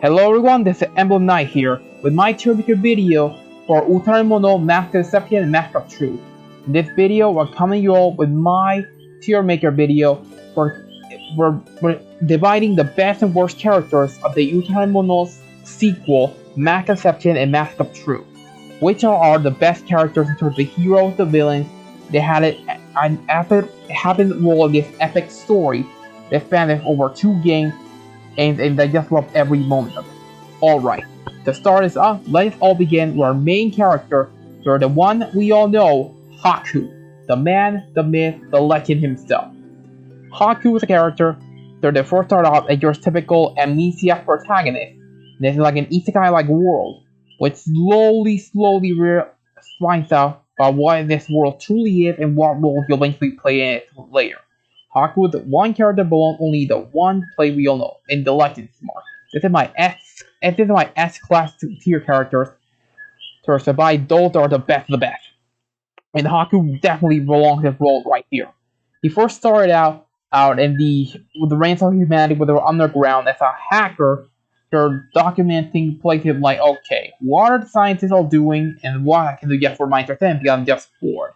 Hello everyone, this is Emblem Knight here with my tier maker video for Utawarerumono Mask of Deception and Mask of Truth. In this video, we're coming you all with my tier maker video for we're dividing the best and worst characters of the Utawarerumono's sequel, Mask of Deception and Mask of Truth. Which are the best characters in terms of the heroes, the villains. They had an epic, happened roll this epic story that spanned over 2 games. And I just love every moment of it. Alright, to start us off, let's all begin with our main character, the one we all know, Haku. The man, the myth, the legend himself. Haku is a character that first start off as your typical amnesia protagonist. And it's like an isekai-like world, which slowly finds out about what this world truly is and what role you'll eventually play in it later. Haku is one character belongs only the one play we all know in the Legends mark. This is my S class tier characters. So by those are the best of the best. And Haku definitely belongs his role right here. He first started out in with the reigns of humanity with the underground as a hacker. They're documenting places like, okay, what are the scientists all doing and what I can do for my entertainment because I'm just bored.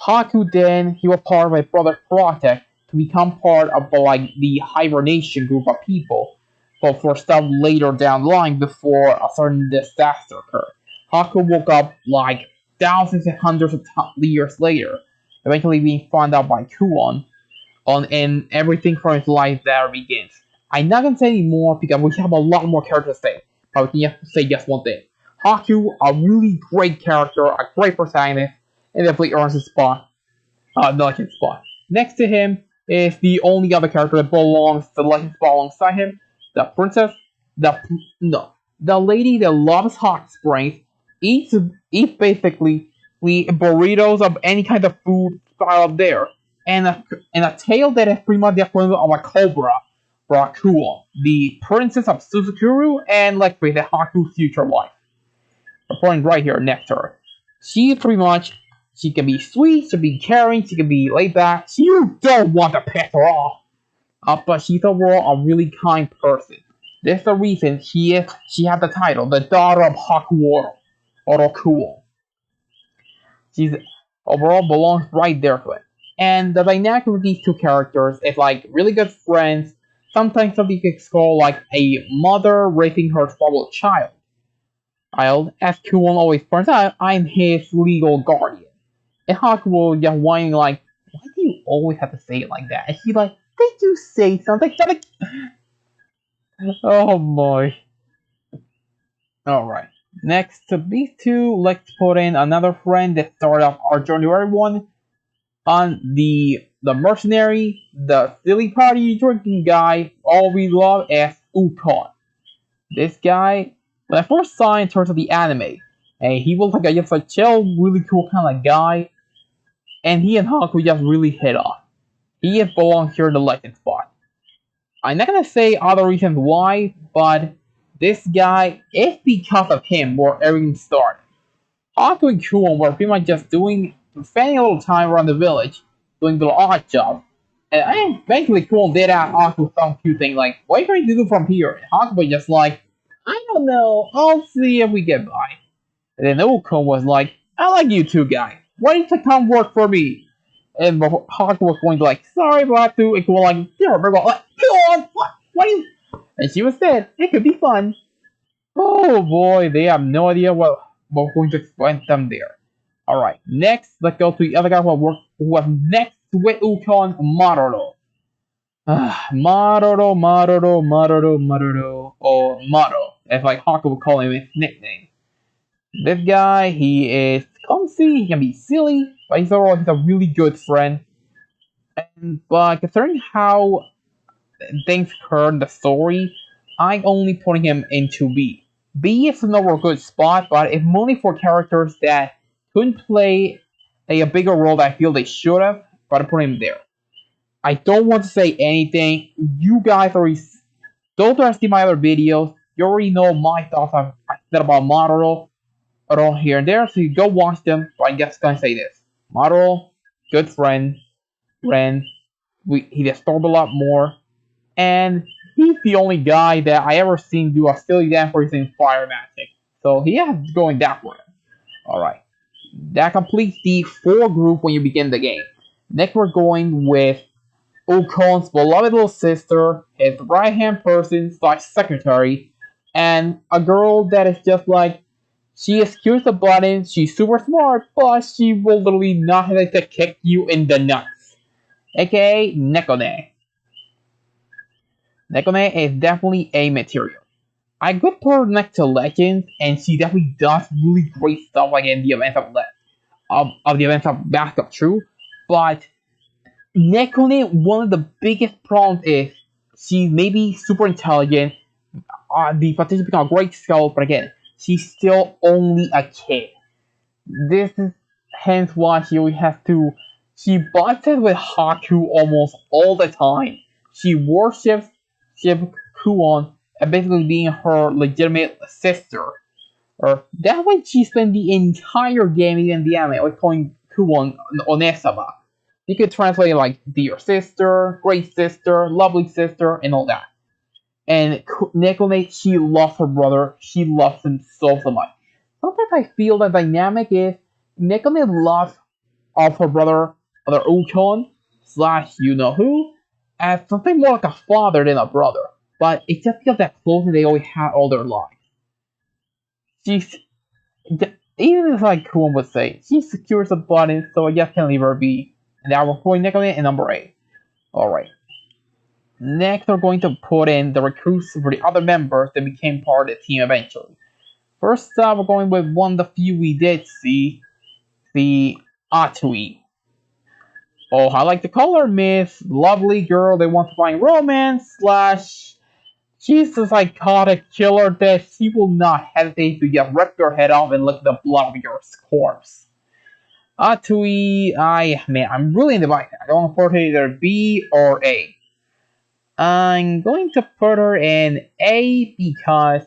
Haku then, he was part of a brother project to become part of the hibernation group of people, but for stuff later down the line before a certain disaster occurred. Haku woke up like thousands and hundreds of years later, eventually being found out by Kuon, and everything from his life there begins. I'm not gonna say any more because we have a lot more characters to say, but we can say just one thing. Haku, a really great character, a great protagonist, and definitely earns his spot, legend spot. Next to him is the only other character that belongs to the legend spot alongside him, the princess, the lady that loves hot springs, eats basically burritos of any kind of food style up there, and a tail that is pretty much the equivalent of a cobra for Akuo, the princess of Suzukuru, and let's face it, Haku's future wife. Reporting right here next to her. She pretty much, she can be sweet, she can be caring, she can be laid back. You don't want to piss her off. But she's overall a really kind person. That's the reason she has the title, the daughter of Hakuoro, Orokuo. She's overall belongs right there to it. And the dynamic with these two characters is like really good friends, sometimes something you could call like a mother raising her troubled child. As Kuon always points out, I'm his legal guardian. And Haku just whining like, why do you always have to say it like that? And she's like, did you say something? Oh boy. Alright. Next to these two, let's put in another friend that started off our journey with everyone on the mercenary, the silly party drinking guy, all we love as Ukon. This guy, when I first saw in terms of the anime, and he was like just a chill, really cool kind of guy, and he and Haku just really hit off. He just belongs here in the legend spot. I'm not gonna say other reasons why, but this guy, it's because of him where everything started. Haku and Kuon were pretty much just spending a little time around the village, doing little odd jobs. And eventually Kuon did ask Haku some cute thing like, what are you trying to do from here? And Haku was just like, I don't know, I'll see if we get by. And then Ukon was like, I like you two guys. Why don't you come work for me? And Haku was going to like, sorry, but I have to. And Kuon like, yeah, we're going like, go on, what are you? And she was said, it could be fun. Oh boy, they have no idea what we're going to explain them there. Alright, next, let's go to the other guy who was next with Ukon, Maroro. Maroro, or Maro, as like Haku would call him his nickname. This guy, he is clumsy, he can be silly, but he's a really good friend. But considering how things occur in the story, I'm only putting him into B. B is another good spot, but it's mainly for characters that couldn't play a bigger role that I feel they should have, but I put him there. I don't want to say anything. You guys already, those who have seen my other videos, you already know my thoughts I said about Maroro all here and there, so you go watch them, but I'm just gonna say this. Maroro, good friend, he disturbed a lot more, and he's the only guy that I ever seen do a silly dance for using fire magic. So he has going that for him. Alright. That completes the 4 group when you begin the game. Next we're going with Okon's beloved little sister, his right hand person slash secretary, and a girl that is just like, she is cute the button, she's super smart, but she will literally not hesitate to kick you in the nuts. AKA Nekone. Nekone is definitely a material. I could put her next to Legends, and she definitely does really great stuff like in the events of the events of Backup True, but Nekone, one of the biggest problems is she's maybe super intelligent, the potential to become a great skill, but again, she's still only a kid. This is hence why she always has to. She bosses with Haku almost all the time. She worships Kuon as basically being her legitimate sister. Or that way she spent the entire game in the anime always calling Kuon Onesama. You could translate it like dear sister, great sister, lovely sister, and all that. And Nekone, she loves her brother. She loves him so much. Sometimes I feel the dynamic is Nekone loves of her brother, other Ukon slash you know who, as something more like a father than a brother. But it's just because that closely they always had all their lives. She's even if like Kuon would say, she secures the button, so I just can't leave her be. And that will point Nekone in number 8. Alright. Next, we're going to put in the recruits for the other members that became part of the team eventually. First up, we're going with one of the few we did see, the Atui. Oh, I like the color, Miss. Lovely girl they want to find romance, slash, she's a psychotic killer that she will not hesitate to just rip your head off and lick the blood of your corpse. Atui, I'm really in the bind. I don't want to put her either B or A. I'm going to put her in A because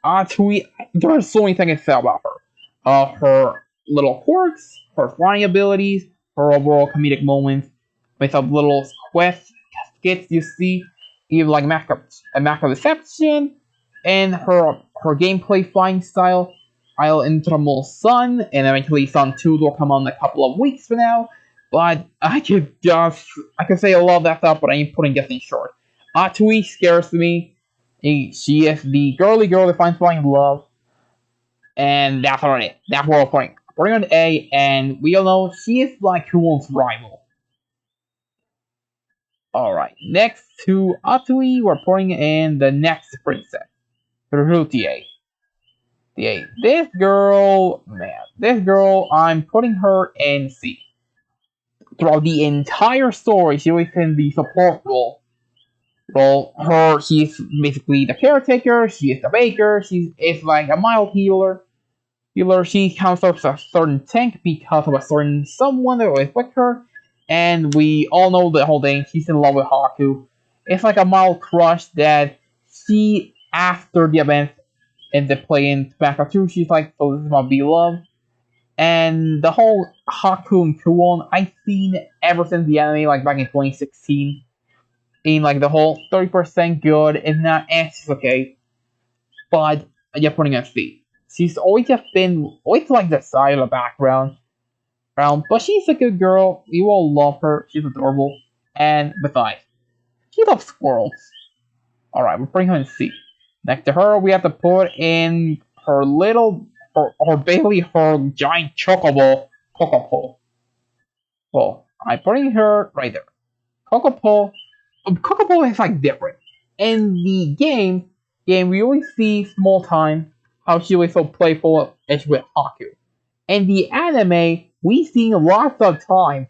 Atui, there are so many things I say about her. Her little quirks, her flying abilities, her overall comedic moments, with some little quest skits you see, even like Mac Deception, and her gameplay flying style. I'll Intramural Sun, and eventually Sun 2 will come on in a couple of weeks from now. But I can say a lot of that stuff, but I ain't putting this in short. Atui scares me. She is the girly girl that finds flying love. And that's on it. That's what we're putting. Putting on A, and we all know she is like Kuon's rival. Alright, next to Atui, we're putting in the next princess. Rutie. This girl, I'm putting her in C. Throughout the entire story, she was in the support role. She's basically the caretaker, she is the baker, she is like a mild healer. She counts up a certain tank because of a certain someone that was with her, and we all know the whole thing, she's in love with Haku. It's like a mild crush that she, after the event and the play in Tobacco 2, she's like, so this is my beloved. And the whole Haku and Kuon, I've seen ever since the anime, like back in 2016. In like the whole 30% good, if not it's okay. But just putting on C. She's always just been like the side of the background. But she's a good girl. You all love her. She's adorable. And besides, she loves squirrels. Alright, we're putting her in C. Next to her, we have to put in her little, or basically her giant chocobo, Kokopo. Well, I'm putting her right there. Kokopo is like different. In the game, we always see small time how she was so playful as with Haku. In the anime, we see lots of times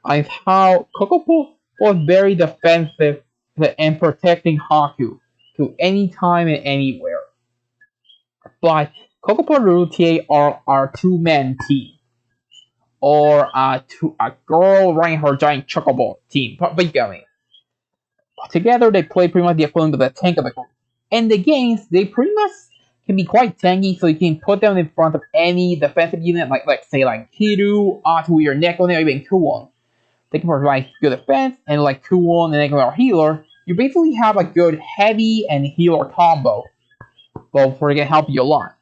of how Kokopo was very defensive and protecting Haku to any time and anywhere. But Kokopo and Rutie are our two-man team. Or a girl running her giant chocobo team. But you get me. Together, they play pretty much the equivalent of the tank of the group. In the games, they pretty much can be quite tanky, so you can put them in front of any defensive unit, like say like Kiru, Atui, or Nekone, or even Kuon. They can provide good defense, and like Kuon and Nekone are healer, you basically have a good heavy and healer combo. Both for can help you a lot.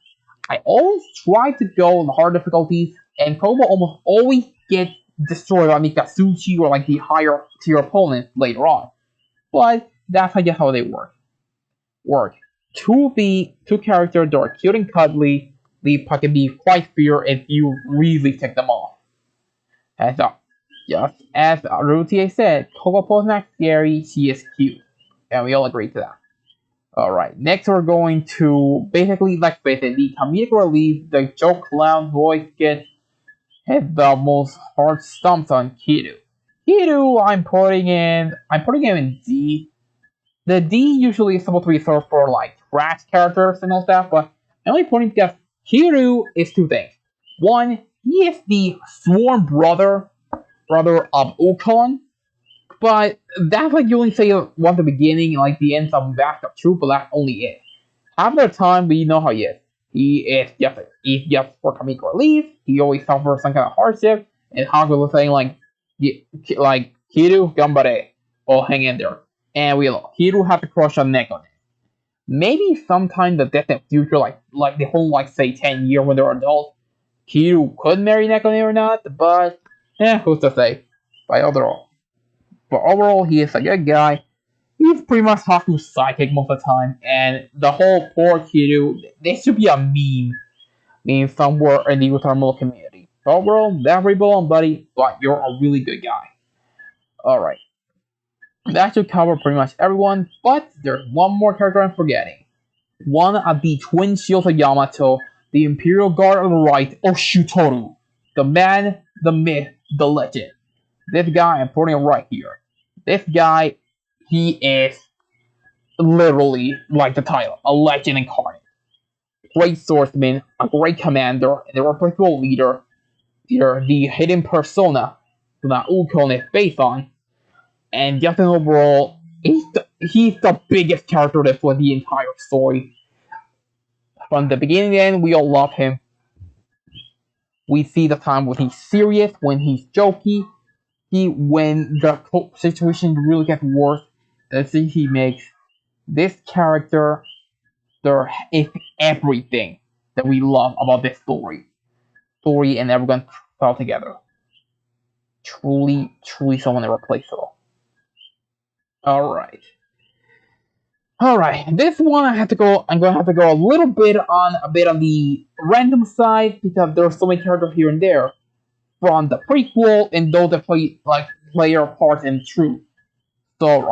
I always try to go on the hard difficulties, and Kobo almost always get destroyed by Mikatsuchi or like the higher tier opponent later on. But that's I guess how they work. Two characters that are cute and cuddly, but can be quite fierce if you really take them off. As just as Routier said, Kokopo's not scary, she is cute. And we all agree to that. Alright, next we're going to basically the comedic relief, the joke clown voice gets hit the most hard stumps on Kiru. Kiru I'm putting him in D. The D usually is supposed to be reserved for like trash characters and all that, but I'm only putting because Kiru is two things. One, he is the sworn brother of Ukon, but that's like you only say one at the beginning and like the end of backup truth, but that's only it. Half the time we know how he is. He's just for comic relief. He always suffers some kind of hardship, and Haku was saying like Kiru Gambare, or hang in there. And we know Kiru has a crush on Neko. Maybe sometime in the distant future, like the whole like say 10 years when they're adults, Kiru could marry Nekone or not, but who's to say? But overall, he is a good guy. He's pretty much Haku's sidekick most of the time, and the whole poor Kiru, there should be a meme somewhere in the Utawarerumono community. But overall, that's pretty on, buddy, but you're a really good guy. Alright. That should cover pretty much everyone, but there's one more character I'm forgetting. One of the twin shields of Yamato, the Imperial Guard of the Right, Oshutoru. The man, the myth, the legend. This guy, I'm putting him right here. This guy, he is literally like the title, a legend incarnate. Great swordsman, a great commander, and a reputable leader. The hidden persona that Ukon is based on. And just in overall, he's the biggest character that's for the entire story. From the beginning to end, we all love him. We see the time when he's serious, when he's jokey, when the situation really gets worse, the decision he makes. This character, there is everything that we love about this story and everyone fell together. Truly someone irreplaceable. Alright, this one I'm gonna have to go a little bit on the random side because there are so many characters here and there from the prequel and those that play player parts in True. So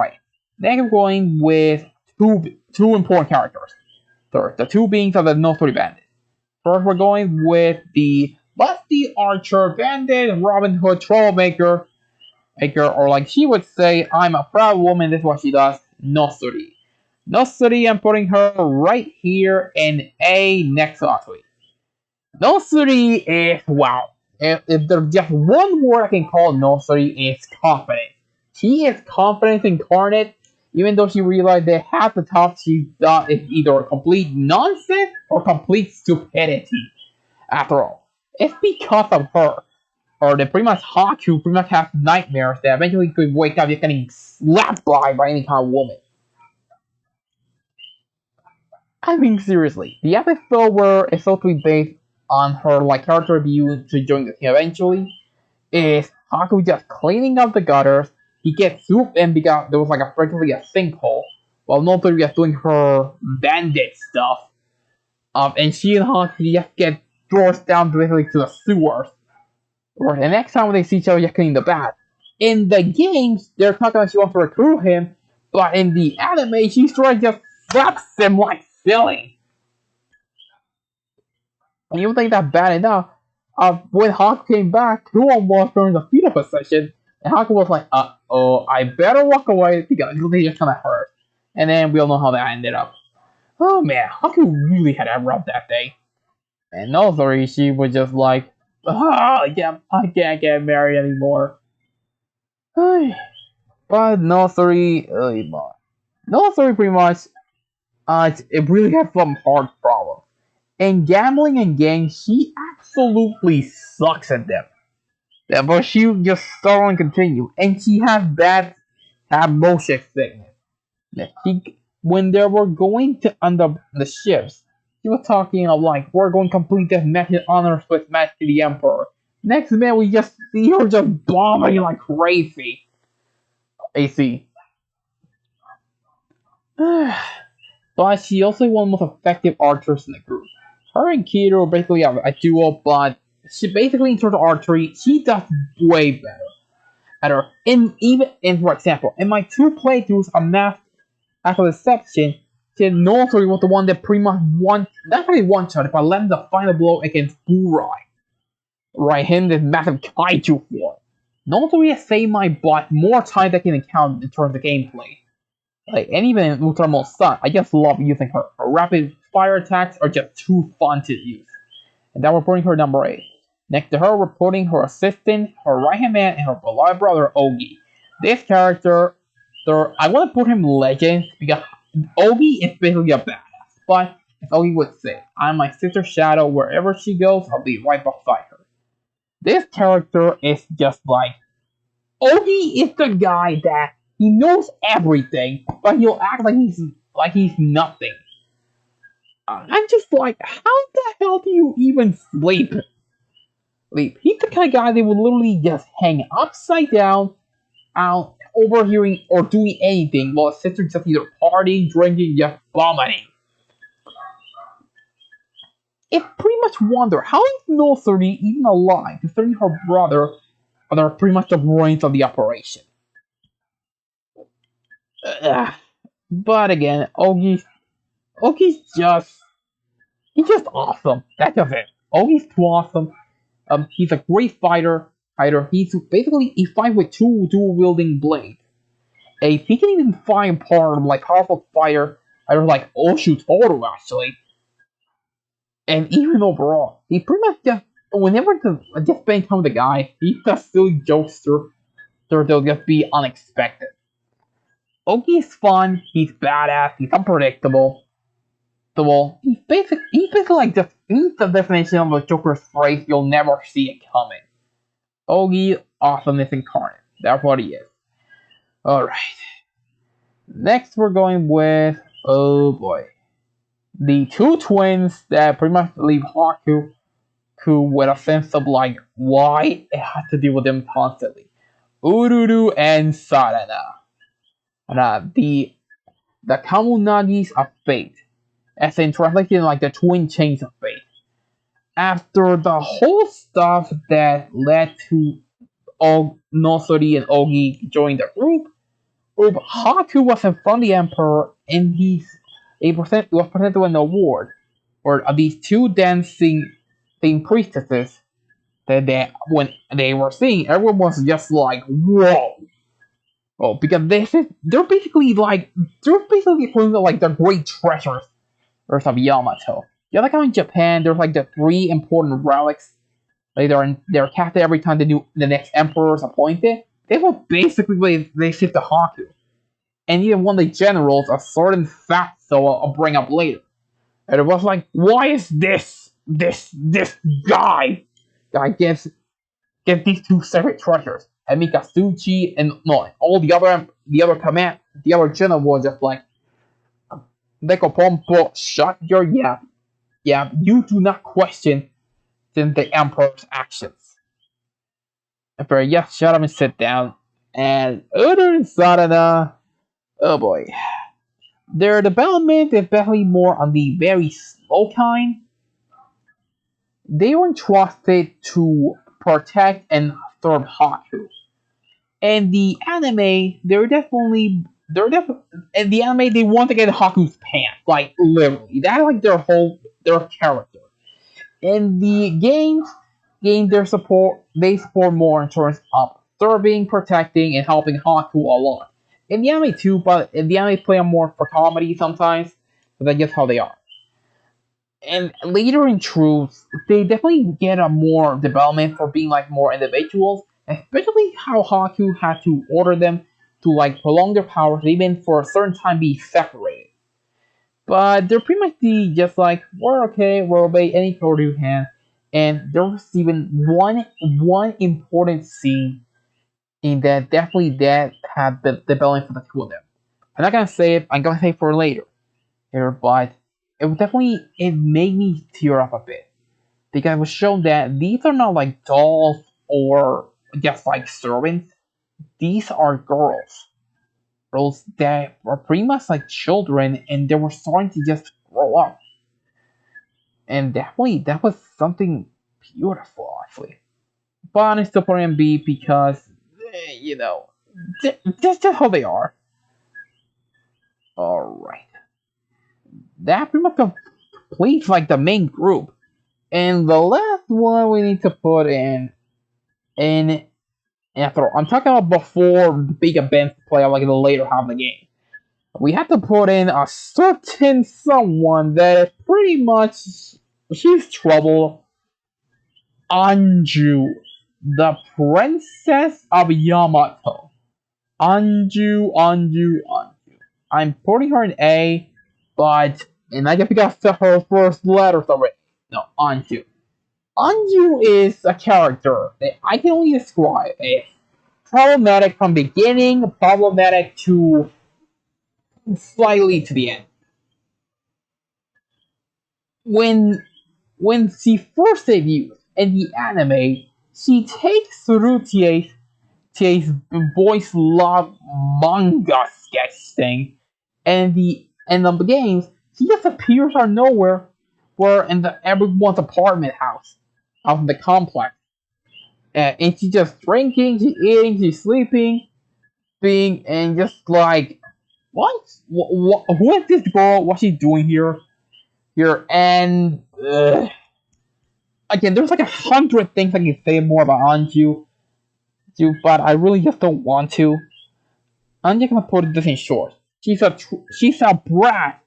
then I'm going with two important characters. Third, the two beings of the No Story Bandit. First, we're going with the Busty Archer Bandit Robin Hood Troublemaker, or like she would say, I'm a proud woman, this is what she does, Nosuri. Nosuri, I'm putting her right here in A next to Asui. Nosuri is, wow. If there's just one word I can call Nosuri, it's confident. She is confidence incarnate, even though she realized that half the stuff she's done is either complete nonsense or complete stupidity. After all, it's because of her. Or that pretty much Haku pretty much has nightmares that eventually could wake up just getting slapped by any kind of woman. I mean, seriously, the episode where it's supposed to be based on her character review to join the team eventually is Haku just cleaning up the gutters. He gets swooped in because there was practically a sinkhole, while Notori is doing her bandit stuff. And she and Haku just get forced down directly to the sewers. Or the next time when they see each other, just cleaning the bath. In the games, they're talking about she wants to recruit him, but in the anime, she straight just slaps him like silly. And you would think that's bad enough. When Haku came back, Kuon was during the fetal position, and Haku was like, uh-oh, I better walk away because they just kind of hurt. And then we all know how that ended up. Oh man, Haku really had a rough that day. And Nozori, she was just like, I can't get married anymore. But Nozori pretty much, it really has some hard problems. In gambling and games, she absolutely sucks at them. But she just start and continue. And she has bad motion sickness. When they were going to on the ships, he was talking of like, we're going to complete this mission honor with match to the Emperor. Next minute, we just see her just bombing like crazy. AC. But she also one of the most effective archers in the group. Her and Kiro basically have a duo, but she basically in terms of archery, she does way better at her. For example, in my 2 playthroughs of Math after Deception, Notori was the one that pretty much not really one shot, but landed the final blow against Burai. Right, him this massive kaiju form. Notori has saved my butt more times than I can encounter in terms of gameplay. Like, and even in Utawarerumono Sun, I just love using her. Her rapid fire attacks are just too fun to use. And that we're putting her number 8. Next to her, we're putting her assistant, her right-hand man, and her beloved brother, Ogi. This character, I want to put him legend because Ogi is basically a badass. But, as Ogi would say, I'm my sister's shadow. Wherever she goes, I'll be right beside her. This character is just like, Ogi is the guy that he knows everything, but he'll act like he's nothing. I'm just like, how the hell do you even sleep? He's the kind of guy that would literally just hang upside down, out overhearing or doing anything while his sister just either partying, drinking, just vomiting. It pretty much wonder how is Nosuri even alive, considering her brother are pretty much the brains of the operation. But again, Ogi's he's just awesome. That's just it. Ogi's too awesome. He's a great fighter. He fights with 2 dual wielding blades. He can even fight apart like powerful fighter, either like Oshu Toru actually. And even overall, he pretty much just whenever just spending time with the guy, he does silly jokes they'll just be unexpected. Ogi is fun, he's badass, he's unpredictable. He's basically like he's the definition of a Joker's phrase, you'll never see it coming. Ogi, awesomeness incarnate. That's what he is. Alright. Next we're going with, oh boy, the 2 twins that pretty much leave Haku with a sense of like, why it has to deal with them constantly. Ururu and Sarana. The Kamunagis of Fate, as in translated like the twin chains of fate. After the whole stuff that led to Nosori and Ogi joining the group, Haku was in front of the Emperor and was presented with an award for these 2 dancing priestesses that when they were seeing, everyone was just like, whoa. Oh, because they're basically equivalent to like the great treasures of Yamato. You know, like how in Japan there's like the 3 important relics. Like they're captured every time the next emperor is appointed. They were basically they shift to Haku. And even one of the generals, a certain fact, so I'll bring up later. And it was like, why is this guy gets these 2 separate treasures? And Mikasuchi and all the other general was just like, Nekopompo, shut your yap. Yeah, you do not question the Emperor's actions. Emperor, yes, shut up and sit down. And Udo and Sarada, oh boy. Their development is definitely more on the very slow kind. They were entrusted to protect and serve Haku. And the anime, in the anime they want to get Haku's pants, like literally. That's like their character. In the games, they support more in terms of serving, protecting, and helping Haku along. In the anime too, but in the anime play more for comedy sometimes, but that's just how they are. And later in Truth, they definitely get a more development for being like more individuals, especially how Haku had to order them to like prolong their powers, even for a certain time be separated. But they're pretty much just like, we're okay, we'll obey any order you have. And there was even one important scene in that definitely that had the development for the 2 of them. I'm not gonna say it. I'm gonna say it for later here, but it made me tear up a bit because it was shown that these are not like dolls or just like servants. These are girls that were pretty much like children, and they were starting to just grow up. And definitely, that was something beautiful, actually. But I'm still putting B because, you know, that's just how they are. Alright. That pretty much completes like the main group. And the last one we need to put in after I'm talking about before the big events play out like in the later half of the game. We have to put in a certain someone that is pretty much she's trouble. Anju, the princess of Yamato. Anju. I'm putting her in A, but and I guess we got to her first letters already. No, Anju. Anju is a character that I can only describe as problematic from beginning, problematic to slightly to the end. When when she first debuts in the anime, she takes Rutie's boys love manga sketch thing, and the games she just appears out of nowhere, where in the everyone's apartment house, out in the complex, and she's just drinking, she's eating, she's sleeping, being and just like what who is this girl? What's she doing here? And again, there's like 100 things I can say more about Anju, but I really just don't want to. I'm just gonna put this in short. She's a brat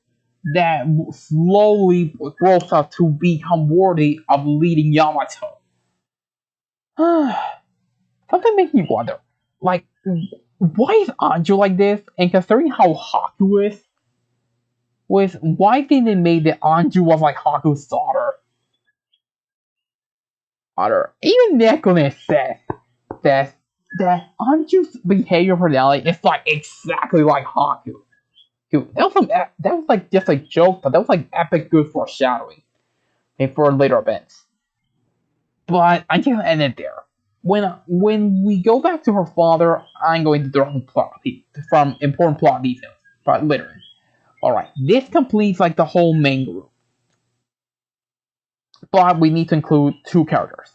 that slowly grows up to become worthy of leading Yamato. Something makes me wonder, like, why is Anju like this? And considering how Haku is, why didn't they make the Anju was like Haku's daughter? Even Nekone says that Anju's behavior personality is like exactly like Haku. Dude, that was like just a joke, but that was like epic good foreshadowing and for later events. But I can't end it there. When we go back to her father, I'm going to draw from important plot details, but later. All right, this completes like the whole main group, but we need to include two characters: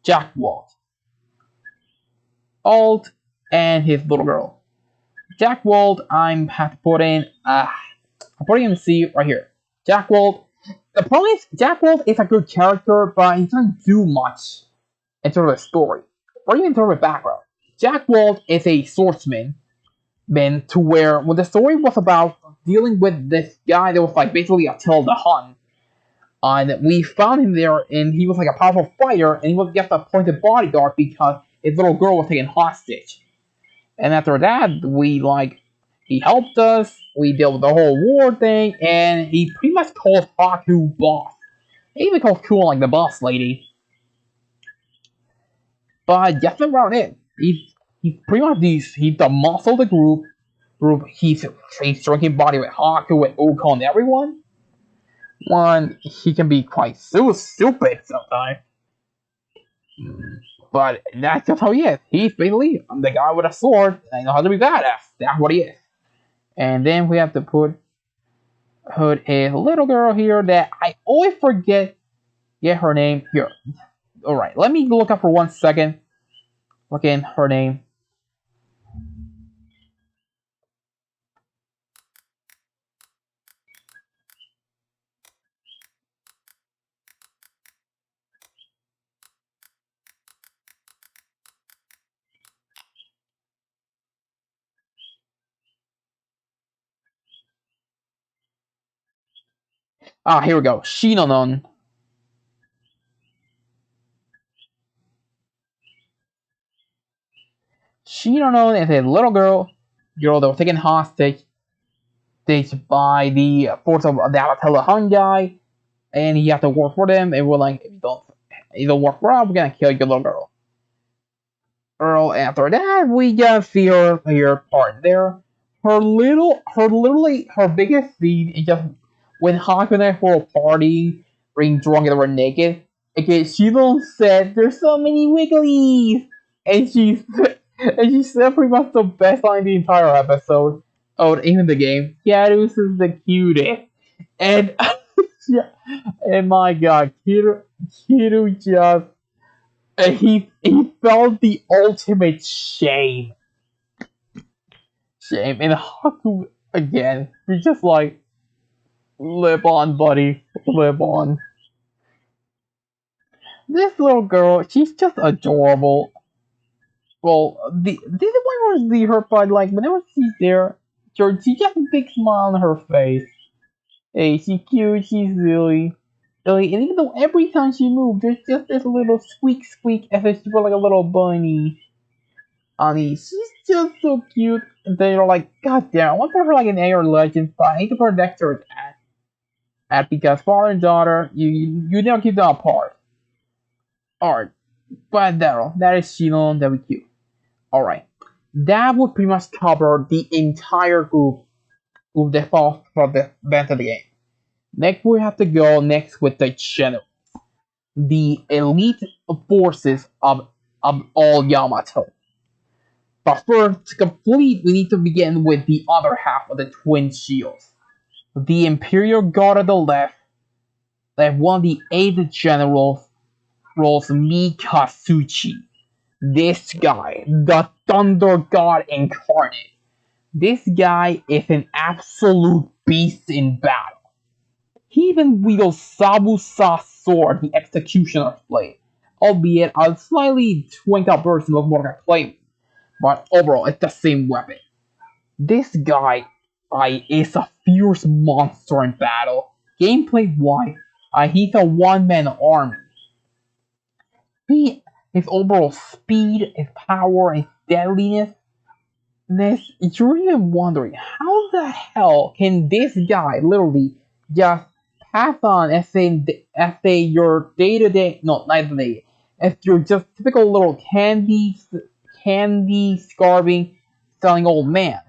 Jack Wald, and his little girl. Jack Wald, I'm have to put in. I'm putting him in C right here. Jack Wald. The problem is Jack Wald is a good character, but he doesn't do much in terms of story or even in terms of background. Jack Wald is a swordsman, man, to where when the story was about dealing with this guy that was like basically Attila the Hun, and we found him there, and he was like a powerful fighter, and he was just appointed bodyguard because his little girl was taken hostage. And after that, he helped us. We dealt with the whole war thing, and he pretty much called Haku boss. He even called Cool like the boss lady. But just around it, he's pretty much he's the muscle of the group. He's drinking body with Haku and Uko and everyone. One, he can be quite so stupid sometimes. But that's just how he is. He's basically the guy with a sword. I know how to be badass. That's what he is. And then we have to put a little girl here that I always forget her name. Here. Alright, let me look up for 1 second. Look in her name. Here we go. Shinonon. Shinonon is a little girl that was taken hostage by the force of the Alatella Hun guy, and he has to work for them, and we're like, if you don't work for us, we're gonna kill your little girl. After that, we just see her part there. her biggest scene is just when Haku and I were partying, being drunk and we're naked. Okay, she don't said there's so many wigglies, and she said pretty much the best line in the entire episode. Oh, even the game. Yarus is the cutest, and yeah, and my God, Kiru just he felt the ultimate shame, and Haku again. He's just like, live on, buddy, live on. This little girl, she's just adorable. Well, the one was the her, but like whenever she's there, she just a big smile on her face. Hey, she's cute, she's silly, and even though every time she moves, there's just this little squeak as if she was like a little bunny. Honey, she's just so cute. And then you're like, God damn, I want to put her like an AR legend, but I need to put her next to her dad. Because father and daughter, you never keep them apart. Alright, but that is Shinon that we cute. Alright. That would pretty much cover the entire group with the fall for the event of the game. Next we have to go next with the general. The elite forces of all Yamato. But first, to complete, we need to begin with the other half of the twin shields. The Imperial Guard on the left, one of the 8 generals, Mikasuchi. This guy, the Thunder God incarnate. This guy is an absolute beast in battle. He even wields Sabusa's sword, the Executioner's Blade, albeit a slightly twinked out version of more like a flame, but overall it's the same weapon. This guy is a fierce monster in battle. Gameplay wise, he's a one-man army. His overall speed, his power, his deadliness. You're even wondering how the hell can this guy literally just pass on as say your day to day, no, not day, as your just typical little candy scarving selling old man,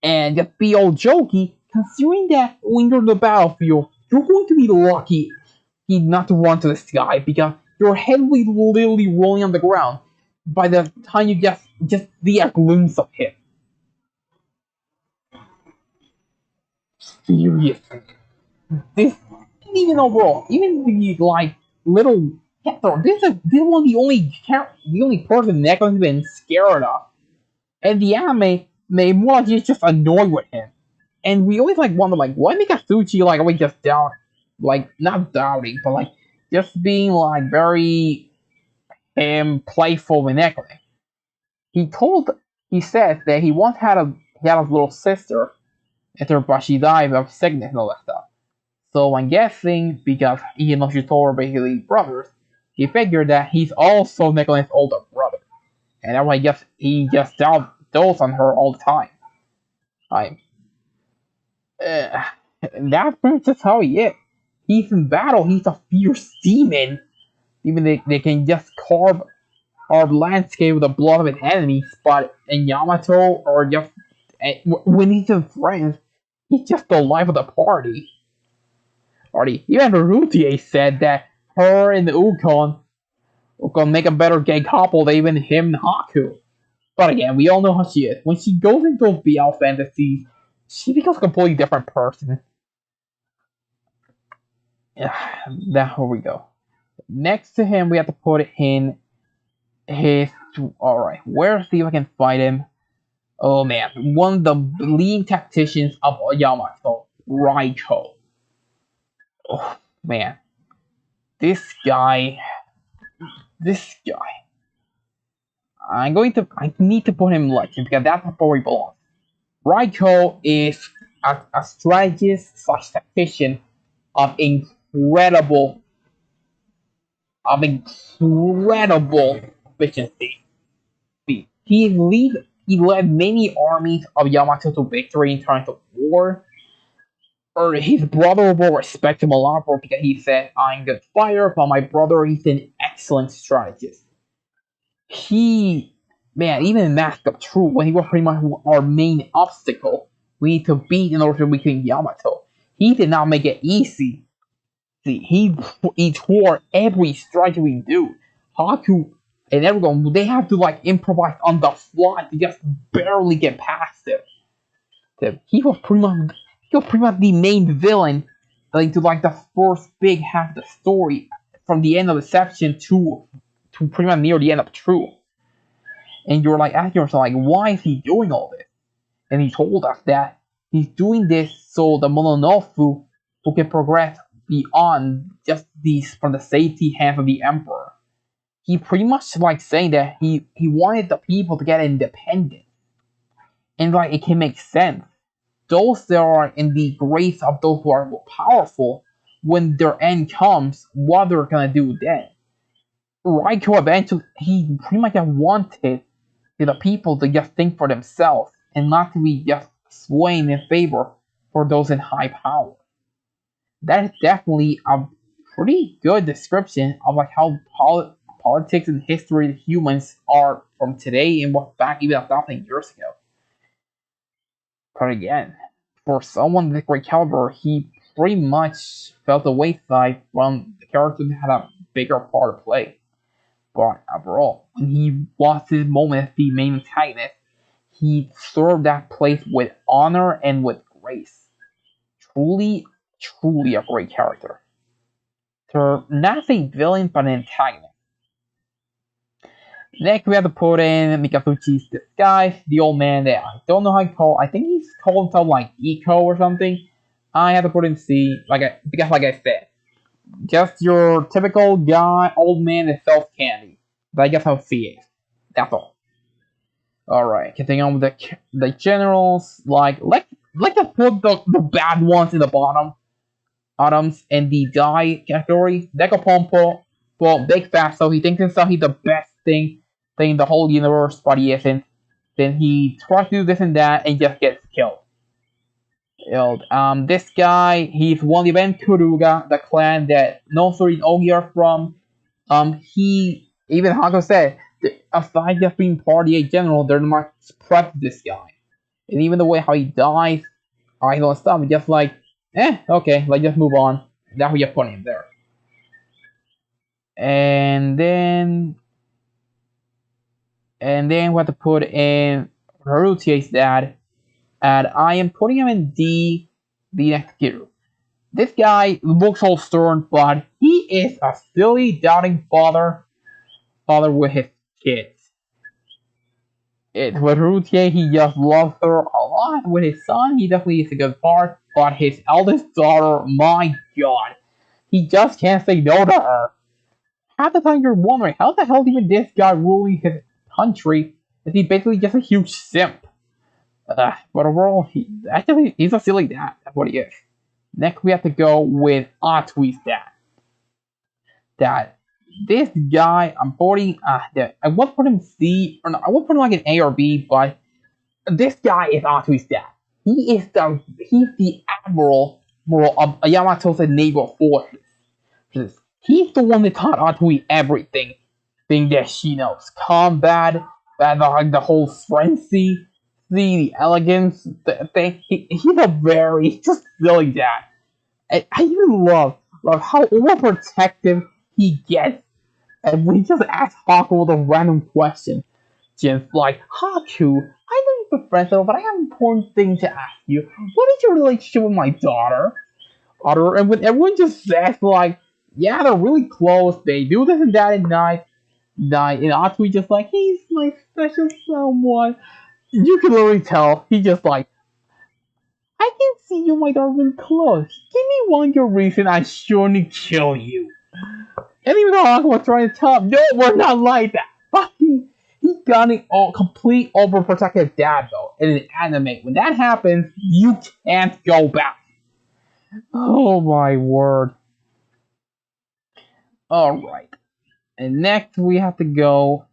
and just be all jokey, considering that when you're in the battlefield, you're going to be lucky not to run to the sky because your head will be literally rolling on the ground by the time you just see a glimpse of him. Seriously. This even overall, even the like little this one the only person Necklace has been scared of. And the anime made more like he's just annoyed with him. And we always like wonder like why make Atsuchi like always just doubt, like not doubting, but like just being like very playful with Necklace. He said that he had a little sister but she died of sickness and all that stuff. So I'm guessing because he and Yoshitoru are basically brothers, he figured that he's also Necklace's older brother. And that's why he just dotes on her all the time. I that's pretty much just how he is. He's in battle, he's a fierce demon. Even they can just carve landscape with the blood of an enemy, but in Yamato or just when he's in friends, he's just the life of the party. Even Rutie said that her and Ukon make a better gay couple than even him and Haku. But again, we all know how she is. When she goes into those BL fantasies, she becomes a completely different person. Yeah, here we go. Next to him, we have to put in his. Alright, where's see if I can find him? Oh man, one of the leading tacticians of Yamato, Raiko. Oh man, this guy. I need to put him legend because that's where he belongs. Raiko is a strategist / tactician of incredible efficiency. He led many armies of Yamato to victory in times of war. Or his brother will respect him a lot more because he said, I'm good fighter, but my brother he's an excellent strategist. He man, even in Mask of Truth, when he was pretty much our main obstacle we need to beat in order to weaken Yamato, he did not make it easy. See, he tore every strike we do. Haku and everyone, they have to like improvise on the fly to just barely get past him. He was pretty much the main villain into like the first big half of the story, from the end of the section to pretty much near the end of True. And you're like asking yourself, like, why is he doing all this? And he told us that he's doing this so the Mononobu who can progress beyond just these from the safety hands of the Emperor. He pretty much like saying that he wanted the people to get independent. And like it can make sense. Those that are in the grace of those who are more powerful, when their end comes, what they're gonna do then? Raiko eventually, he pretty much wanted the people to just think for themselves and not to be just swaying in favor for those in high power. That is definitely a pretty good description of like how politics and history of humans are from today and what back even 1,000 years ago. But again, for someone with great caliber, he pretty much felt the wayside from the character that had a bigger part to play. But overall, when he lost his moment as the main antagonist, he served that place with honor and with grace. Truly, truly a great character. So, not a villain, but an antagonist. Next, we have to put in Mikazuchi's disguise, the old man that I don't know how to call. I think he's called himself like Eco or something. I have to put in C, because like I said, just your typical guy, old man that sells candy. I guess how C is. That's all. Alright, continuing on with the generals. Let's just put the bad ones in the bottom. Atoms in the die category. Decapompo, well, big fat, so he thinks himself he's the best thing in the whole universe, but he isn't. Then he tries to do this and that and just gets killed. This guy, he's one of the event Kuruga, the clan that Nosuri and Ogi are from. He, even Hako said, aside just being party a general, they're not prep this guy. And even the way how he dies, I don't stop, just like, okay, let's just move on. That's what you're putting him there. And then we have to put in Harutie's dad, and I am putting him in D, the next hero. This guy looks all stern, but he is a silly, doubting father with his kids. With Harutie, he just loves her a lot. With his son, he definitely is a good part, but his eldest daughter, my god, he just can't say no to her. Half the time you're wondering, how the hell even this guy ruling his country? Is he basically just a huge simp? But overall, he's a silly dad. That's what he is. Next, we have to go with Atui's dad. This guy, I'm putting, I won't put him C, or no, I won't put him like an A or B, but this guy is Atui's dad. He's the admiral of Yamato's naval forces. He's the one that taught Atui everything that she knows. Combat, the whole frenzy, the elegance, the thing. He's a very just silly dad. I even love how overprotective he gets. And we just ask Haku with a random question. Just like, Haku, I know you've been friends, but I have an important thing to ask you. What is your relationship with my daughter? And when everyone just says, like, yeah, they're really close, they do this and that at night, and Atui just like, he's my special someone. You can literally tell, he just like, I can see you and my daughter really close. Give me one good reason I surely kill you. And even though Haku was trying to tell him, no, we're not like that. But he got an complete overprotective dad, though, in an anime. When that happens, you can't go back. Oh my word. Alright. And next we have to go.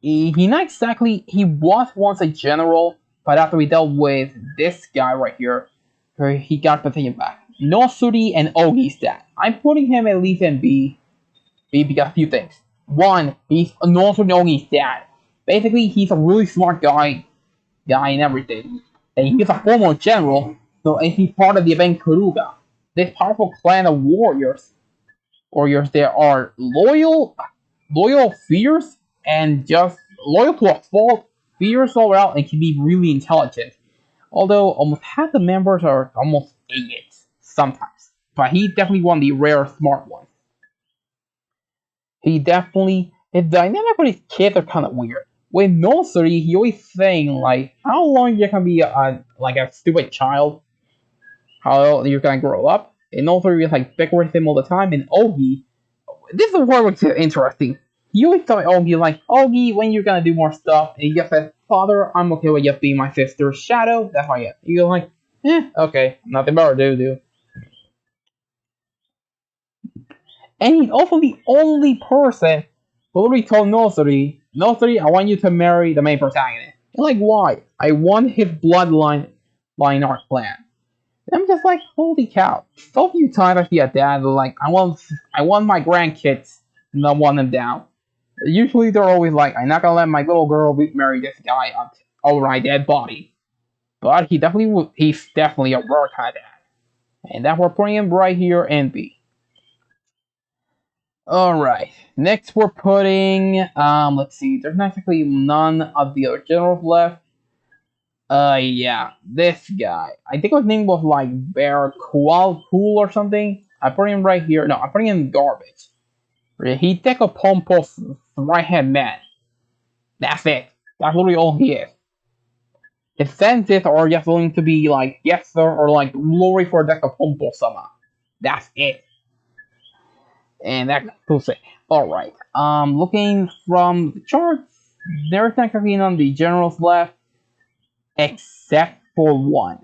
He was once a general, but after we dealt with this guy right here, he got the thing back. Nosuri and Ogi's dad. I'm putting him at least in B. Because a few things. One, he's Nosuri and Ogi's dad. Basically, he's a really smart guy and everything. And he's a former general, so and he's part of the event Kuruga. This powerful clan of warriors that are loyal, fierce, and just loyal to a fault, fierce all out, and can be really intelligent. Although almost half the members are almost idiots sometimes, but he's definitely one of the rare smart ones. He definitely his dynamic with his kids are kind of weird. With Nosuri, he always saying like, "How long you can be a stupid child? How you're gonna grow up?" And Nosuri is like bickering with him all the time. And Ogi, this is where it's interesting. He always tell Ogi like, "Ogi, when you're gonna do more stuff?" And he just says, "Father, I'm okay with just being my sister's shadow. That's how I am." You're like, okay, nothing better to do. And he's also the only person who literally told Nosuri, I want you to marry the main protagonist. And like, why? I want his line art clan. And I'm just like, holy cow. So few times I see a dad like, I want my grandkids and I want them down. Usually they're always like, I'm not gonna let my little girl marry this guy over my dead body. But he's definitely a rare kind of dad. And that's we're putting him right here in B. Alright, next we're putting, let's see, there's actually none of the other generals left. Yeah, this guy. I think his name was like Bear Cool or something. I put him right here. No, I'm putting him in garbage. He take a Pompous right hand man. That's it. That's literally all he is. His senses are just going to be like yes sir or like glory for deck of Pompous sama. That's it. And that's it. Alright. Looking from the charts, there's not actually none of the generals left. Except for one.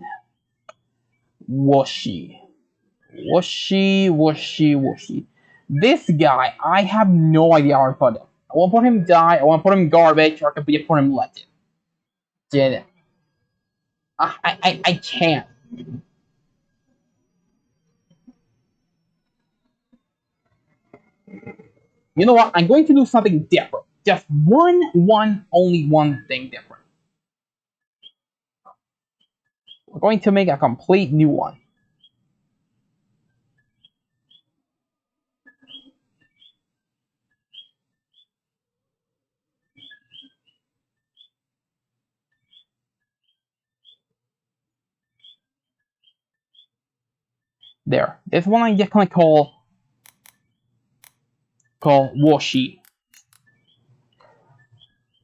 Whooshi. This guy, I have no idea how to put him. I want to put him die, I want to put him garbage, or I could put him legend. Did it. I can't. You know what? I'm going to do something different. Just only one thing different. We're going to make a complete new one. There. This one I'm just gonna call Washi.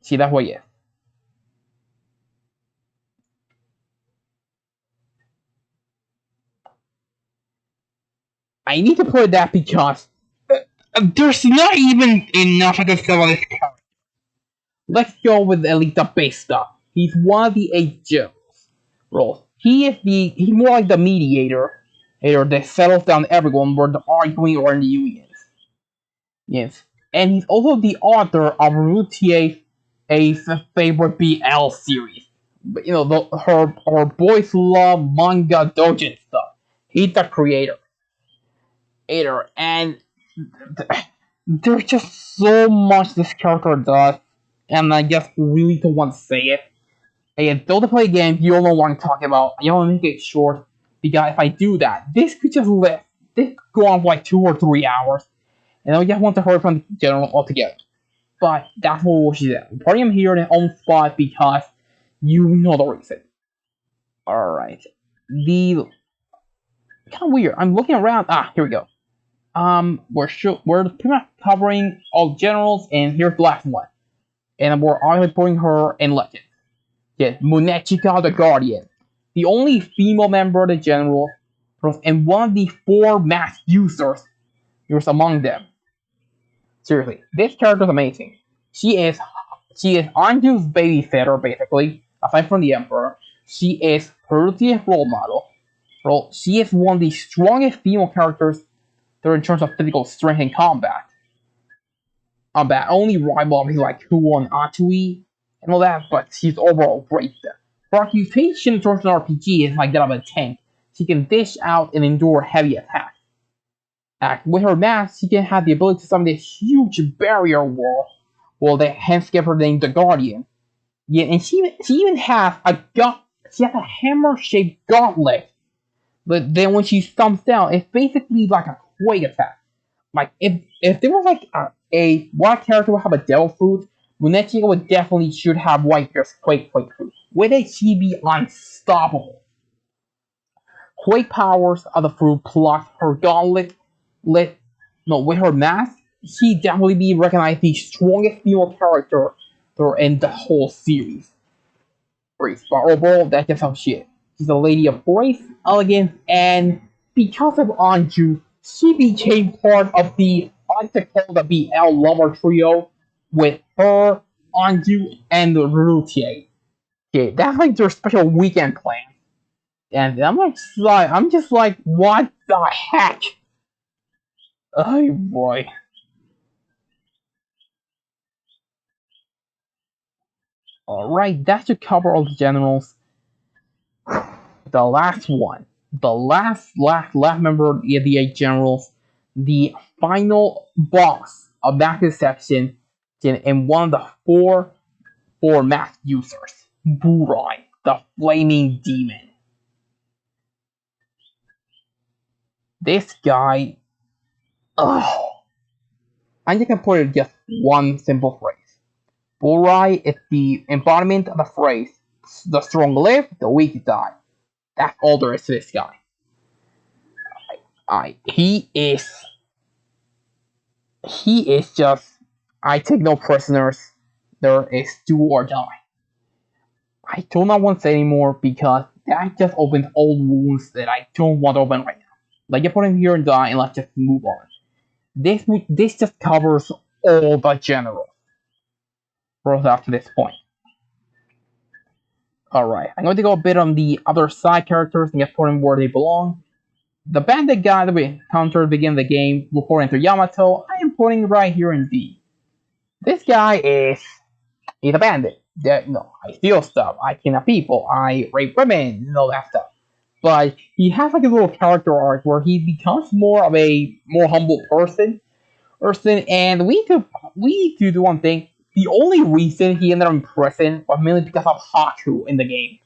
See that way, yeah. I need to put that because there's not even enough I can say about this character. Let's go with at least the base stuff. He's one of the 8 generals. Roles. He's more like the mediator that settles down everyone where they're arguing or in the unions. Yes. And he's also the author of Routier's favorite BL series. You know, her boys love manga doujin stuff. He's the creator. And there's just so much this character does, and I just really don't want to say it. And don't play a game, you don't know what I'm talking about. I want to make it short, because if I do that, this could just live. This could go on for like 2 or 3 hours, and I just want to hurry from the general altogether. But that's what she's at. I'm putting him here in his own spot because you know the reason. Alright. The kind of weird. I'm looking around. Here we go. We're pretty much covering all generals, and here's the last one. And we're obviously putting her in legend. Yeah, Munechika the Guardian. The only female member of the general, and one of the 4 mass users among them. Seriously, this character is amazing. She is Anju's babysitter, basically, aside from the Emperor. She is her role model. She is one of the strongest female characters there in terms of physical strength in combat. Only rival is like Huon Atui and all that, but she's overall great. Her occupation towards an RPG is like that of a tank. She can dish out and endure heavy attacks. With her mask, she can have the ability to summon this huge barrier wall Well, they hence give her the name the Guardian. Yeah, and she even has she has a hammer-shaped gauntlet. But then when she stomps down, it's basically like a quake attack. Like if there was like a one character would have a devil fruit, Lunetico would definitely should have White Bear's quake fruit. With it, she'd be unstoppable. Quake powers of the fruit plus her gauntlet, with her mask, she definitely be recognized the strongest female character in the whole series. Grace, but overall, that's just some shit. She's a lady of grace, elegance, and because of Anju, she became part of the I like to call the BL lover trio with her, Anju, and Rutier. Okay, that's like their special weekend plan. And I'm just like, what the heck? Oh boy. Alright, that should cover all the generals. The last one. The last member of the 8 generals. The final boss of that section and one of the four mask users. Burai, the flaming demon. This guy, I'm just gonna put it just one simple phrase. Burai is the embodiment of the phrase, the strong live, the weak die. That's all there is to this guy. He is just, I take no prisoners. There is do or die. I do not want to say anymore because that just opens old wounds that I don't want to open right now. Like, you put him here and die, and let's just move on. This just covers all the generals. Bros after this point. Alright, I'm going to go a bit on the other side characters and get put them where they belong. The bandit guy that we encountered at the beginning of the game before enter Yamato, I am putting right here in D. This guy he's a bandit. I steal stuff, I kidnap people, I rape women, and all that stuff. But he has like a little character arc where he becomes more of a more humble person. And we need to do one thing. The only reason he ended up in prison was mainly because of Haku in the game.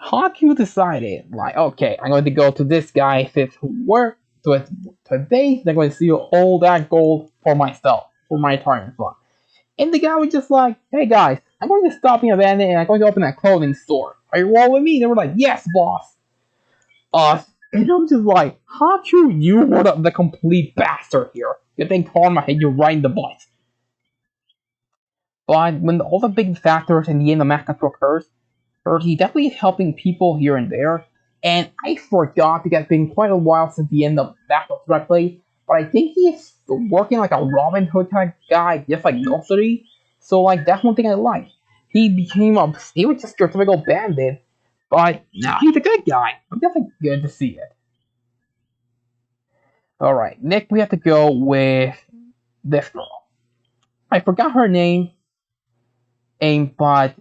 Haku decided, like, okay, I'm going to go to this guy, fifth work, to today, they're going to steal all that gold for myself, for my retirement fund. And the guy was just like, hey guys, I'm going to stop being a bandit and I'm going to open a clothing store. Are you all with me? They were like, yes, boss. And I'm just like, Haku, you were the complete bastard here. You think karma hit you right in the butt. But when all the big factors in the end of Makato occurs, he definitely is helping people here and there. And I forgot because it's been quite a while since the end of Makato directly, but I think he's working like a Robin Hood type guy, just like Nosuri. So like that's one thing I like. He was just your typical bandit, but now he's a good guy. I'm definitely good to see it. Alright, next we have to go with this girl. I forgot her name, but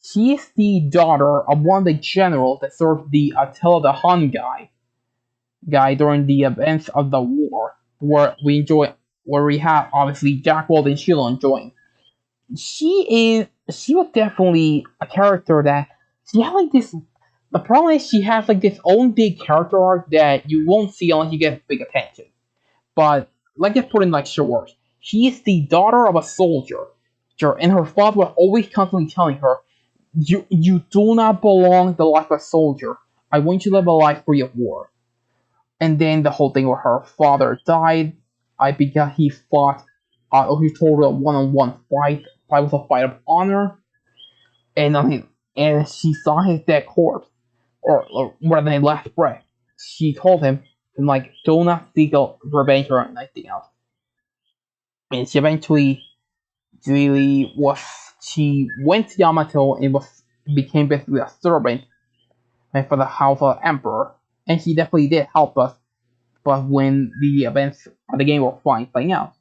she's the daughter of one of the generals that served the Attila the Hun guy during the events of the war, where we have obviously Jackwald and Sheila enjoying. She was definitely a character that she had like this. The problem is she has like this own big character arc that you won't see unless you get big attention. But let's just put in like short. She is the daughter of a soldier, and her father was always constantly telling her, "You do not belong the life of a soldier. I want you to live a life free of war." And then the whole thing where her father died, because he fought, he told her a one-on-one fight was a fight of honor, and and she saw his dead corpse, or more than his last breath. She told him, and like, do not seek revenge or anything else. And she eventually she went to Yamato and became basically a servant for the house of the emperor, and she definitely did help us. But when the events of the game were playing out,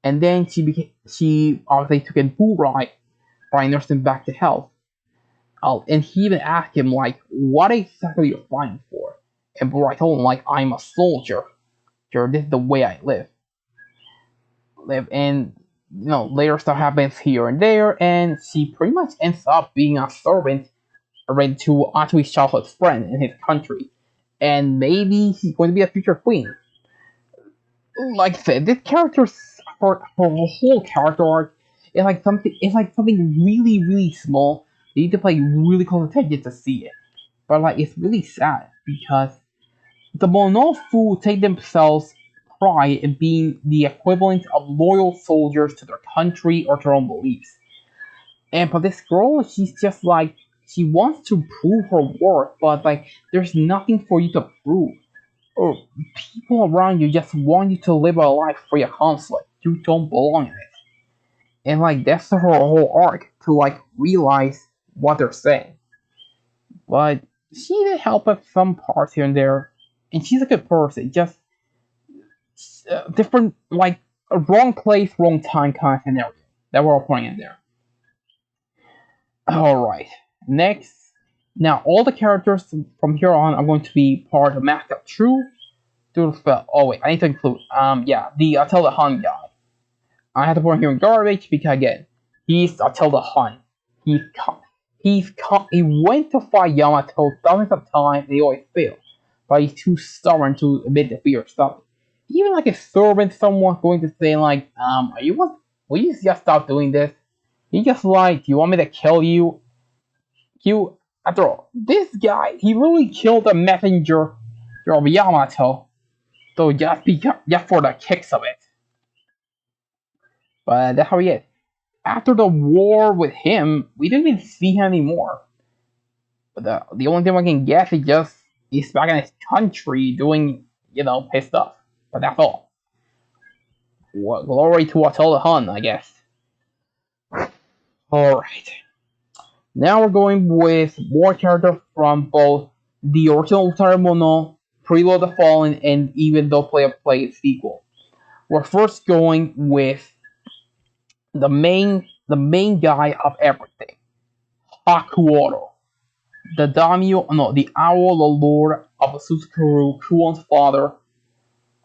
and then she obviously took in Burai by nursing back to health. And he even asked him like, "What exactly are you fighting for?" And Burai told him like, "I'm a soldier. This is the way I live." And later stuff happens here and there, and she pretty much ends up being a servant related to Atui's childhood friend in his country, and maybe he's going to be a future queen. Like I said, this character's her whole character arc is like something really really small. You need to pay really close attention to see it, but like it's really sad because the Monofu take themselves pride in being the equivalent of loyal soldiers to their country or to their own beliefs. And but this girl, she's just like she wants to prove her worth, but like there's nothing for you to prove. Or people around you just want you to live a life free of conflict. You don't belong in it. And like that's her whole arc to like realize what they're saying. But she did help at some parts here and there, and she's a good person. Just different, like a wrong place, wrong time kind of scenario that we're all playing in there. All right, next. Now all the characters from here on are going to be part of Masked Up True. Oh wait, I need to include yeah, the Attila Hun guy. I have to put him here in garbage because again, he's Attila Hun. He's he went to fight Yamato thousands of times and he always failed. But he's too stubborn to admit defeat or something. Even like a servant, someone going to say like, will you just stop doing this? He just like, do you want me to kill you? After all, this guy, he really killed the messenger of Yamato. So just for the kicks of it. But that's how he is. After the war with him, we didn't even see him anymore. But the only thing I can guess is just he's back in his country doing, his stuff. But that's all. What glory to Attila Hun, I guess. Alright. Now we're going with more characters from both the original Utawarerumono, Prelude of the Fallen, and even the play sequel. We're first going with the main guy of everything, Hakuoro, the daimyo, no, the owl, the lord of Susukuru, Kuon's father,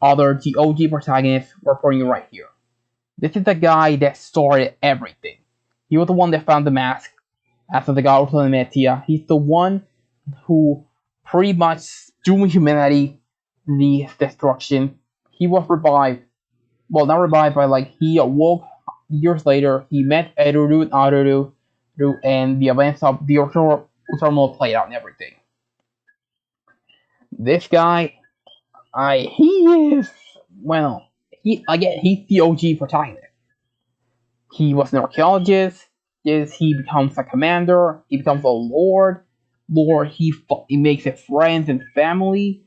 the OG protagonist. We're putting right here. This is the guy that started everything. He was the one that found the mask after the god of Metia. He's the one who pretty much doomed humanity the destruction. He was revived. Well, not revived, but like he awoke years later. He met Eruru and Aruru, and the events of the Utawarerumono played out and everything. This guy, he's the OG protagonist. He was an archaeologist. He becomes a commander. He becomes a lord. He makes it friends and family.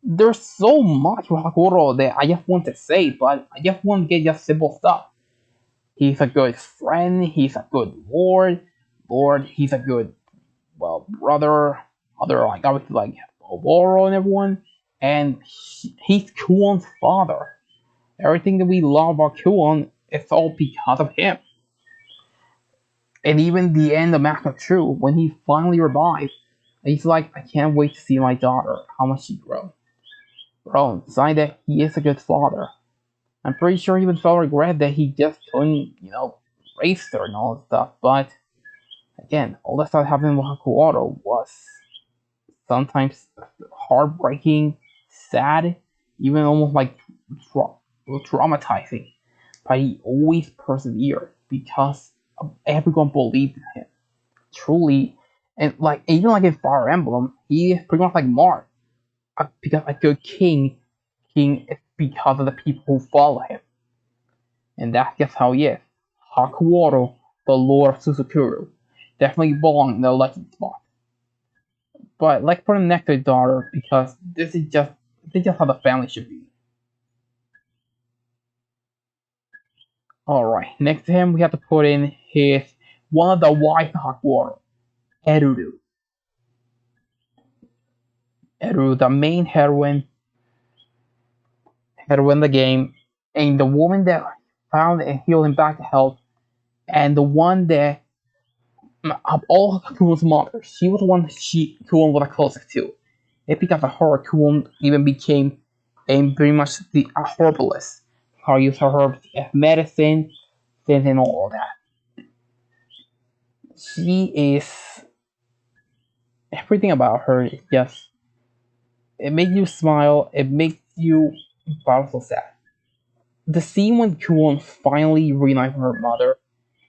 There's so much with Hakuoro that I just want to say, but I just want to get just simple stuff. He's a good friend. He's a good lord. He's a good, brother. Obviously like Oboro and everyone. And he's Kuon's father. Everything that we love about Kuon, it's all because of him. And even the end of Masked Up True, when he finally revived, he's like, I can't wait to see my daughter, how much she grows. Bro, besides that, he is a good father. I'm pretty sure he would feel regret that he just couldn't, raise her and all that stuff. But again, all that stuff happening with Hakuoro was sometimes heartbreaking, sad, even almost like traumatizing. But he always persevered because everyone believed in him. Truly, and like even like in Fire Emblem, he is pretty much like Mark. Because a good king is because of the people who follow him. And that's just how he is. Hakuoro, the Lord of Susukuru, definitely belongs in the legend spot. But let's put him next to his daughter because this is just how the family should be. Alright, next to him we have to put in one of the wives of Hakuoro, Eruru. Eruru, the main heroine of the game, and the woman that found and healed him back to health, and the one that of all Kuon's mothers, she was the one Kuon was the closest to. It's because of her Kuon even became and pretty much the herbalist. How use her herbs as medicine, and all of that. She is everything about her is just it makes you smile, it makes you powerful sad. The scene when Kuon finally reunites with her mother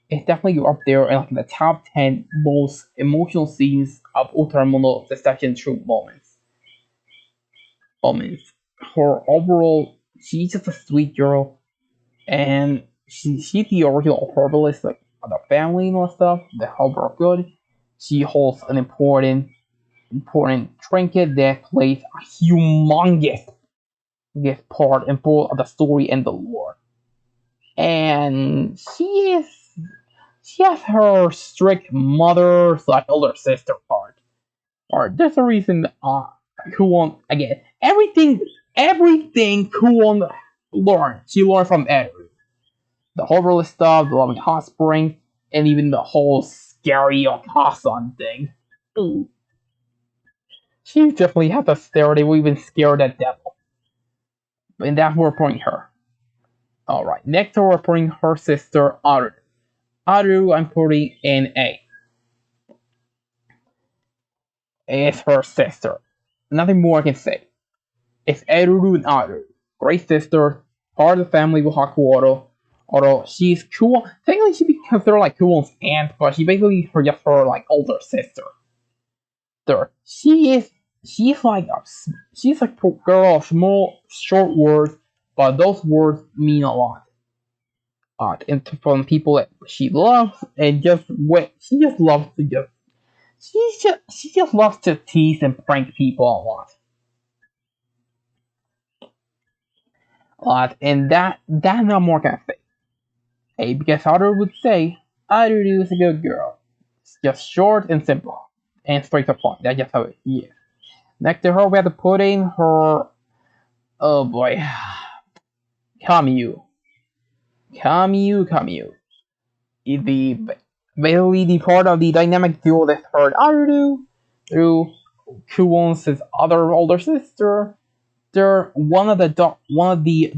is definitely up there in like the top 10 most emotional scenes of Utawarerumono Deception True moments. Her overall, she's just a sweet girl, and she's the original herbalist, like the family and all that stuff. The help her good. She holds an important trinket that plays a humongous part in both of the story and the lore. And she has her strict mother slash older sister part. Or there's a reason Kuon again everything Kuon learned. She learned from Eru. The horrible stuff, the loving hot spring, and even the whole scary Okasan thing. Ooh. She definitely has a stare that will even scare that devil. And that's we're putting her. Alright, next we're putting her sister Aru. Aru, I'm putting in A. It's her sister. Nothing more I can say. It's Eruru and Aru. Great sister, part of the family with Hakuoro. Although she's cool, technically she'd be considered like Kuon's aunt, but she basically just her like older sister. There, she's like a girl of small short words, but those words mean a lot. And from people that she loves and just what she just loves to just she just loves to tease and prank people a lot. And that no more can I say. Hey, because Otter would say, Aru is a good girl. It's just short and simple. And straight to the point. That's just how it is. Next to her, we have to put in her. Oh boy. Kamyu. Kamyu. The basically the part of the dynamic duo that heard Aru through Kuon's other older sister. They're one of the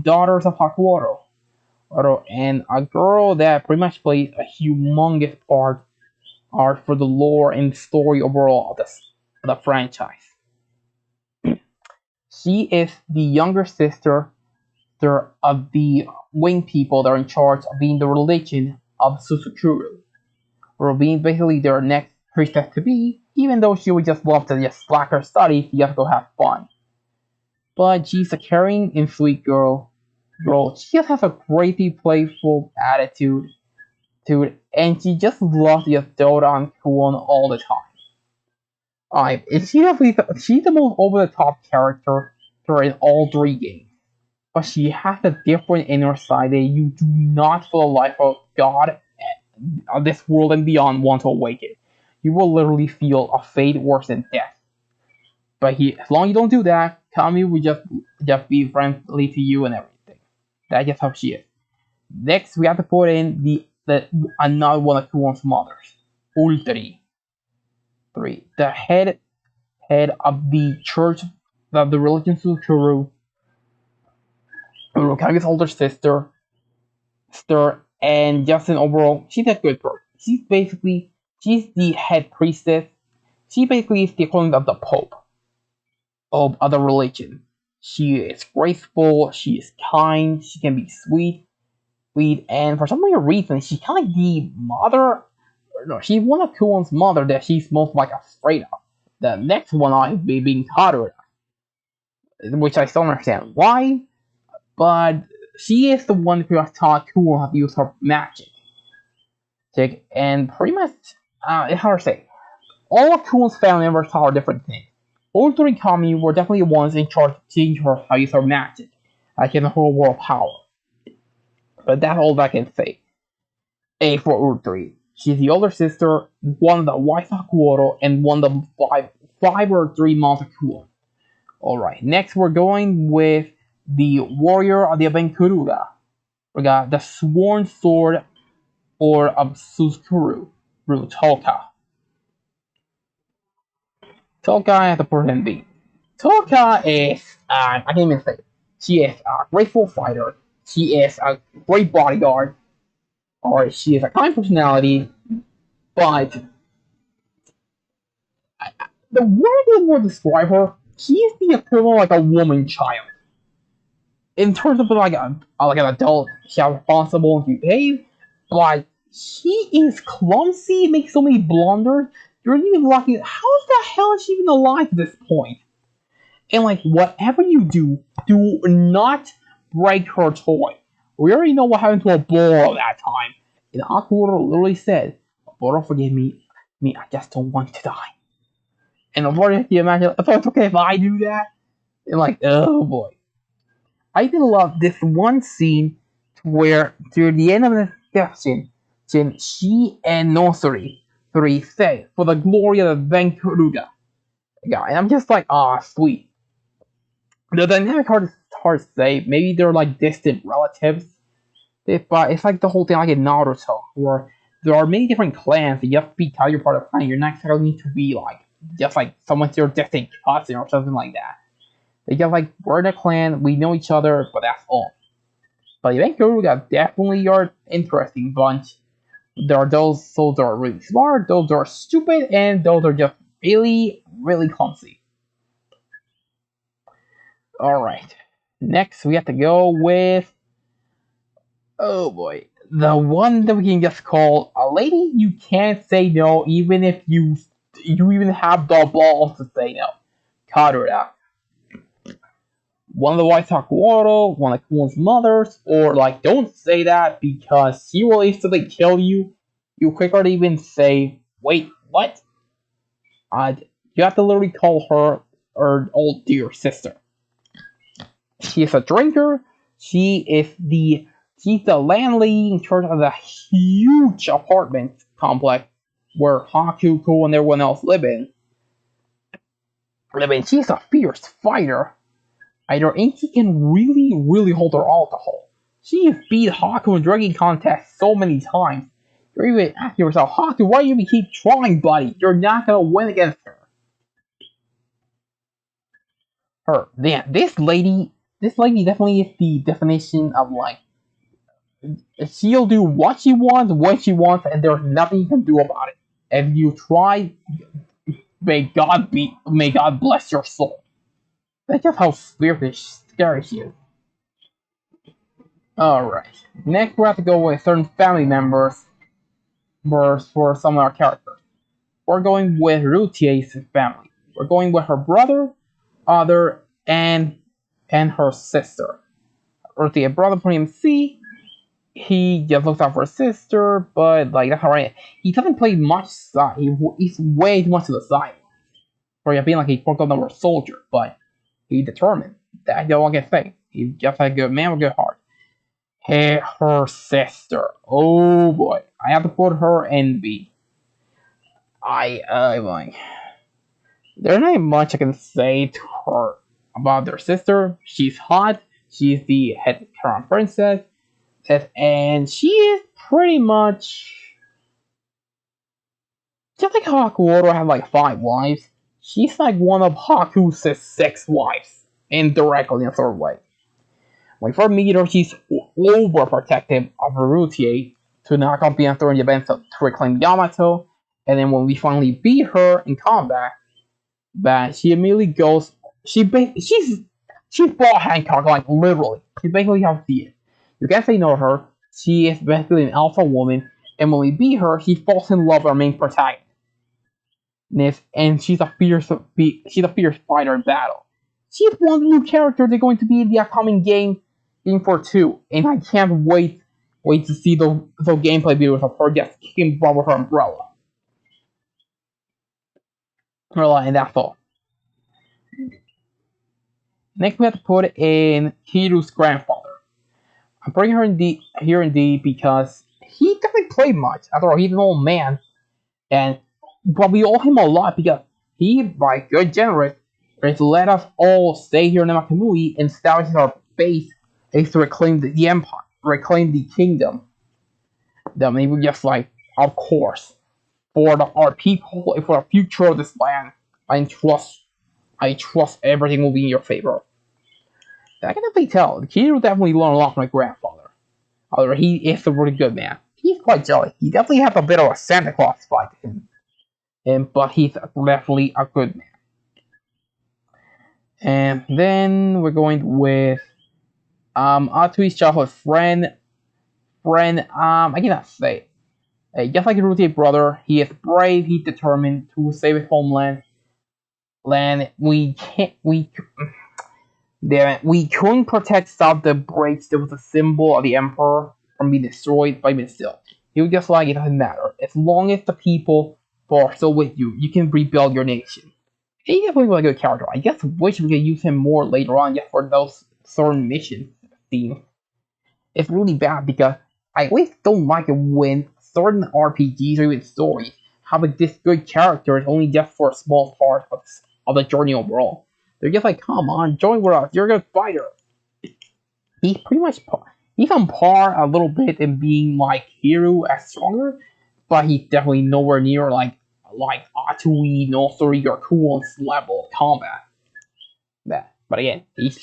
daughters of Hakuoro. And a girl that pretty much plays a humongous part for the lore and story overall of the franchise. She is the younger sister of the wing people that are in charge of being the religion of Susukuru, or being basically their next priestess to be, even though she would just love to just slack her studies, you have to go have fun. But she's a caring and sweet girl. She just has a crazy, playful attitude to it, and she just loves to just dote on Kuon all the time. She's the most over the top character in all three games. But she has a different inner side that you do not for the life of God of this world and beyond want to awaken. You will literally feel a fate worse than death. But as long as you don't do that, Kami will just be friendly to you and everything. That's just how she is. Next, we have to put in the another one of Kuon's mothers, Ultri. 3. The head of the church of the religion Sukuru, Urukage's older sister, and just an overall, she's a good person. She's the head priestess. She basically is the equivalent of the Pope of the religion. She is graceful, she is kind, she can be sweet, and for some weird reason, she's kind of like the mother. No, she's one of Kuon's mother that she's most like afraid of. The next one I be being Karura, which I still don't understand why, but she is the one who has taught Kuon how to use her magic. And pretty much, it's hard to say. All of Kuon's family members taught her different things. All three Kami were definitely the ones in charge of teaching her how to use her magic, like in the whole world power. But that's all I can say. A for Ur3. She's the older sister, one of the wife of Hakuoro, and one of the five or three moms of Kuon. Alright, next we're going with the warrior of the Abenkurura. We got the sworn sword of Susukuru, Toka. Toka has a person B. Toka is, I can't even say it. She is a grateful fighter. She is a great bodyguard, or she is a kind personality. But the word I would describe her, she is the equivalent of like a woman child. In terms of like an adult, she's responsible and behave, but she is clumsy, makes so many blunders. You're even lucky. How the hell is she even alive at this point? And like whatever you do, do not break her toy. We already know what happened to Oboro that time. And Hakuro literally said, Oboro, forgive me. I just don't want to die. And Oboro, you imagine, if it's okay if I do that? And like, oh boy. I did love this one scene where, near the end of the discussion, she and Nosuri say, for the glory of the Venkuruga. Yeah, and I'm just like, ah, sweet. The dynamic hard to say. Maybe they're like distant relatives. But it's like the whole thing like in Naruto, where there are many different clans, and you have to be tell you're part of a clan. You're not necessarily need to be like just like someone's your distant cousin or something like that. They just like we're in a clan, we know each other, but that's all. But Vancouver definitely are interesting bunch. There are those that are really smart, those that are stupid, and those are just really, really clumsy. Alright. Next we have to go with, oh boy, the one that we can just call a lady you can't say no even if you even have the balls to say no. Karura. One of the White Utawarerumono, one of Kumon's mothers, or like don't say that because she will instantly kill you. You quicker to even say, wait, what? You have to literally call her old dear sister. She is a drinker. She's the landlady in charge of the huge apartment complex where Hakuko and everyone else live in. She's a fierce fighter. Either Inky can really, really hold her alcohol. She beat Haku in drinking contests so many times. You're even asking yourself, Haku, why do you keep trying, buddy? You're not gonna win against her. This lady definitely is the definition of like, she'll do what she wants, when she wants, and there's nothing you can do about it. If you try, may God bless your soul. That's just how scary she is. Alright. Next we have to go with certain family members for some of our characters. We're going with Rutie's family. We're going with her brother, other, and her sister. Rutie, brother for him C. He just looks out for his sister, but like that's alright. He doesn't play much side. He's way too much to the side. For being like a quote unquote soldier, but he's determined. That's the one I can say. He's just a good man with a good heart. Her sister. Oh boy, I have to put her in B. Like, there's not much I can say to her about their sister. She's hot. She's the head crown princess, and she is pretty much just like Hakuoto had like 5 wives. She's like one of Haku's 6 wives, indirectly in a sort of way. Like for Meteor, she's overprotective of Rutie to not be on throwing events to reclaim Yamato, and then when we finally beat her in combat, that she immediately goes. She's ball Hancock, like literally. She basically has the. You can't say no to her. She is basically an alpha woman, and when we beat her, she falls in love with our main protagonist, and she's a fierce fighter in battle. She's one of the new characters they're going to be in the upcoming game for 2, and I can't wait to see the gameplay videos of her just kicking butt with her umbrella. And that's all. Next, we have to put in Hiru's grandfather. I'm putting her here in D because he doesn't play much. After all, he's an old man, but we owe him a lot because he, by good generous, has let us all stay here in Namakamui and establish our base is to reclaim the empire, reclaim the kingdom. That maybe just like, of course, for our people, for the future of this land, I trust everything will be in your favor. I can definitely tell. Kiryu definitely learned a lot from my grandfather. However, he is a really good man. He's quite jelly. He definitely has a bit of a Santa Claus vibe to him. But he's definitely a good man. And then we're going with Atsui's childhood friend. I cannot say. Just like Rute's brother, he is brave. He's determined to save his homeland. We couldn't protect South the Breaks that was a symbol of the Emperor from being destroyed by still. He was just like, it doesn't matter. As long as the people are still with you, you can rebuild your nation. He definitely was a good character. I just wish we could use him more later on just for those certain mission themes. It's really bad because I always don't like it when certain RPGs or even stories have this good character only just for a small part of the journey overall. They're just like, come on, join with us. You're a good fighter. He's pretty much he's on par a little bit in being like Hero as stronger, but he's definitely nowhere near like Atsui, Nosori, or Kuon's level of combat. But again, he's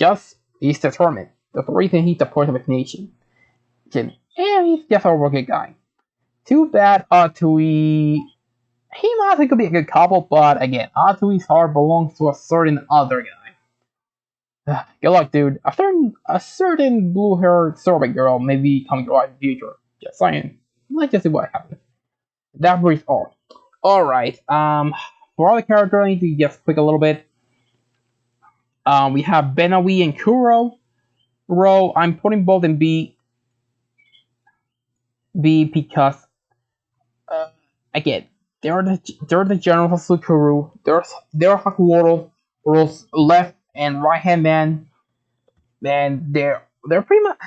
determined. That's the reason he's the point of his nation. And he's just a real good guy. Too bad Atsui. He honestly could be a good couple, but again, Atsui's heart belongs to a certain other guy. Good luck, dude. A certain blue-haired servant girl may be coming to life in the future. Just saying. Let's just see what happens. That brief all. Alright, for all the characters, I need to just click a little bit. We have Benawi and Kuro. I'm putting both in B because, again, they're the generals of Sukuru. They're Hakuoro's left and right hand man. And they're pretty much.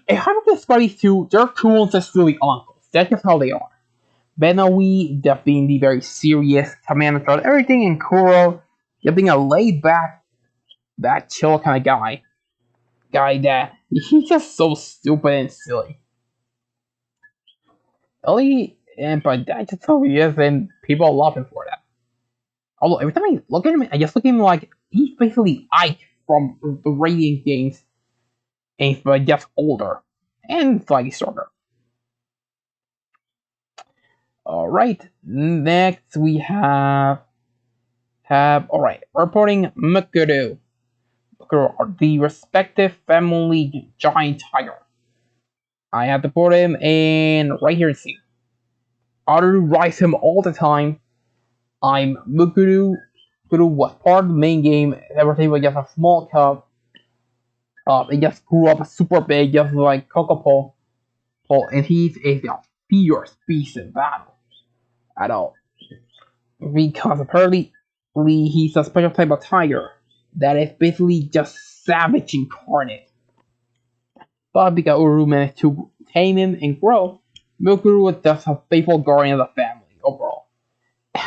How do I describe these two? They're cool and silly uncles. That's just how they are. Benawi, that being the very serious commander of everything, and Kuro, just being a laid back, that chill kind of guy. That he's just so stupid and silly. But that's just how he is, and people love him for that. Although every time I look at him, I just look at him like he's basically Ike from the Radiant games, and but just older and slightly shorter. All right, next we have alright, we're putting Mukuru. The respective family giant tiger. I have to put him in right here and see. Aru rides him all the time. I'm Mukuru. Mukuru was part of the main game. Everything was just a small cub. It just grew up super big, just like Kokopo. And he's a fierce beast in battle. At all. Because apparently he's a special type of tiger that is basically just savage incarnate. But because Uru managed to tame him and grow, Mukuru was just a faithful guardian of the family overall.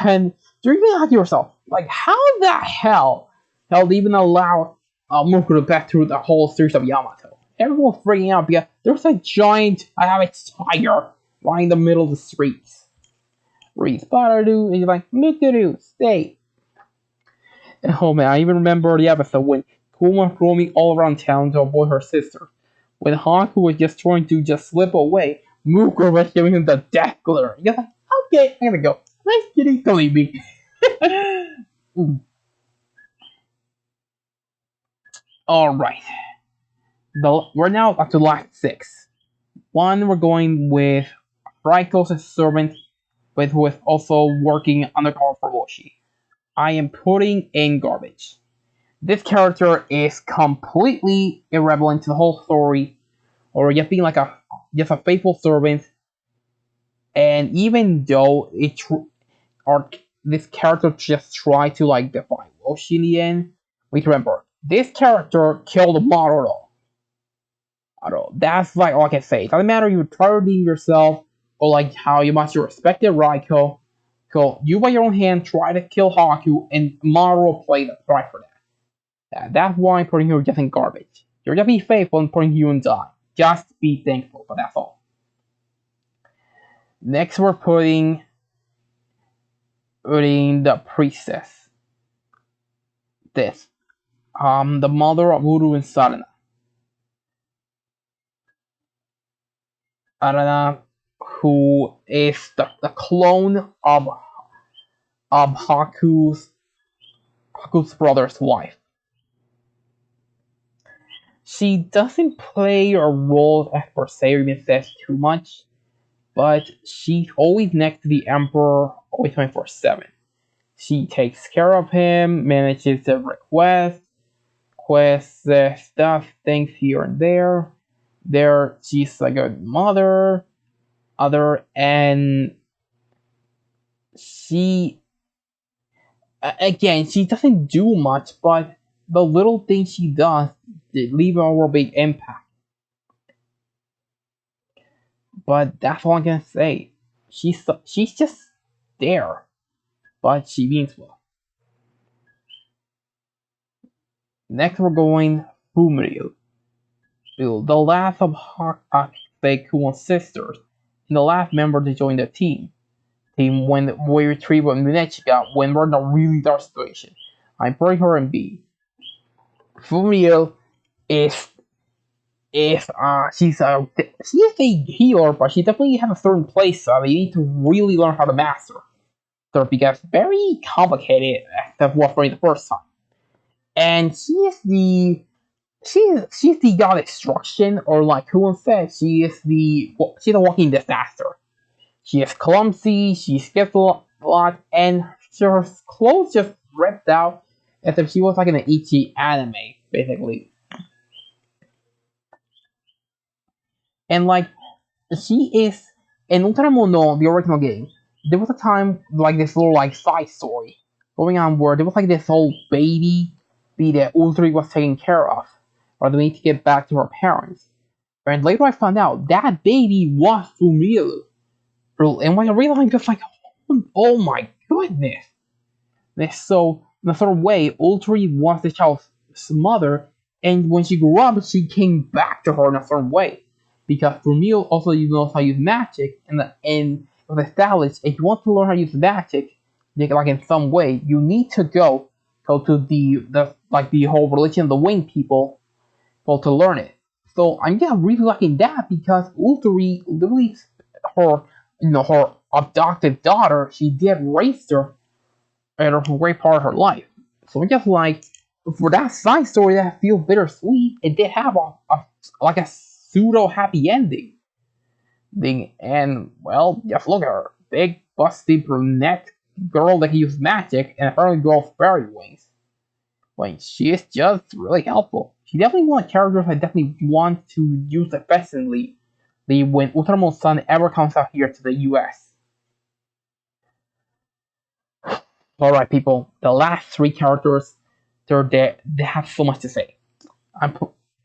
And you're even asking yourself, like, how the hell they even allow Mukuru back through the whole series of Yamato? Everyone was freaking out because there's a giant tiger right in the middle of the streets. Respotted and you're like, Mukuru, stay. And oh man, I even remember the episode when Kuma was roaming all around town to avoid her sister. When Haku was just trying to slip away, Mukuru was giving him the death glare. You're like, okay, I'm gonna go. Nice kitty to leave me. Alright. We're now up to the last 6. One, we're going with Raiko's servant, who is also working undercover for Boshi. I am putting in garbage. This character is completely irrelevant to the whole story, or just being like just a faithful servant. And even though this character just tried to defy Roshi in the end, we remember this character killed Maruo. That's all I can say. It doesn't matter if you try to redeem yourself or how you must respect Raiko. You by your own hand try to kill Haku, and Maruo played the price for that. That's why I'm putting you just in garbage. You're just be faithful and putting you in die. Just be thankful, but that's all. Next, we're putting the priestess. This. The mother of Uru and Sarana. Sarana, who is the clone of Haku's brother's wife. She doesn't play a role as per se or even says too much, but she's always next to the Emperor, always 24/7. She takes care of him, manages the requests, stuff, things here and there. She's a good mother, and she again, she doesn't do much, but the little things she does leave a real big impact. But that's all I'm gonna say. She's just there, but she means well. Next, we're going Fumrio, the last of Kuon's sisters, and the last member to join the team. When we retrieve Minechika when we're in a really dark situation. I'm putting her in B. Fumio is she is a healer, but she definitely has a certain place that you need to really learn how to master. So it becomes very complicated as was for the first time. And she's the god destruction, or like Kuon said, she's a walking disaster. She is clumsy, she skips a lot, and her clothes just ripped out as if she was like in an Ichi anime, basically. And like, she is in Utawarerumono, the original game. There was a time like this little like side story going on where there was like this old baby that Ultri was taking care of, or they need to get back to her parents. And later I found out that baby was Fumiru. And when I realized, I'm just like, oh my goodness. So, in a certain way, Ultri was the child's mother, and when she grew up, she came back to her in a certain way. Because Fumio also knows how to use magic, and it was established, if you want to learn how to use magic, like in some way, you need to go to the whole religion of the winged people, to learn it. So I'm really liking that because Ultri literally her adopted daughter, she did raise her and a great part of her life. So I'm just like, for that side story that feels bittersweet, it did have a pseudo happy ending. And well, just look at her, big busty brunette girl that can use magic and apparently grow fairy wings. Like, she is just really helpful. She definitely one of the characters I definitely want to use effectively when Utawarerumono Sun ever comes out here to the US. Alright, people, the last three characters, they have so much to say.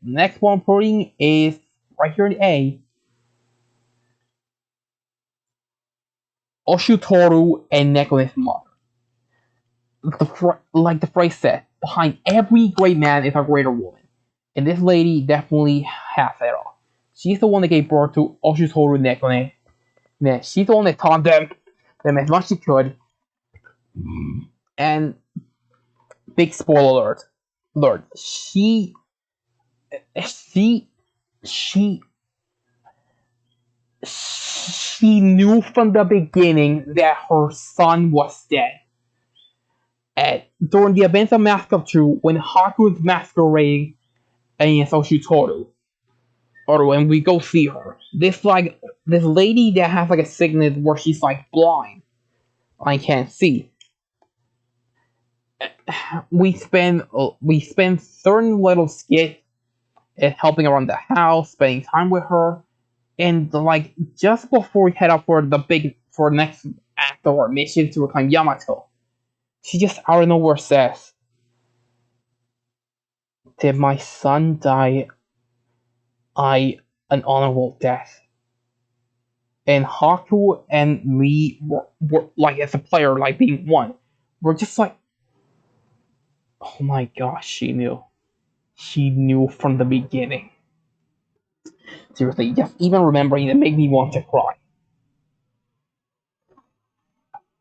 Next one I'm putting is right here in A, Oshutoru and Nekone's mother. Like the phrase said, behind every great man is a greater woman. And this lady definitely has it all. She's the one that gave birth to Oshutoru and Nekone. And she's the one that taught them as much as she could. And big spoiler alert, she knew from the beginning that her son was dead. And during the events of Mask of True, when Haku is masquerading against Oshutoru, or when we go see her, this lady that has like a sickness where she's like blind, I can't see. We spend certain little skits helping around the house, spending time with her, and like just before we head up for the next act of our mission to reclaim Yamato, she just out of nowhere says, "Did my son die an honorable death?" And Haku and me were like, as a player, like being one, we're just like, oh my gosh, she knew. She knew from the beginning. Seriously, just even remembering it made me want to cry.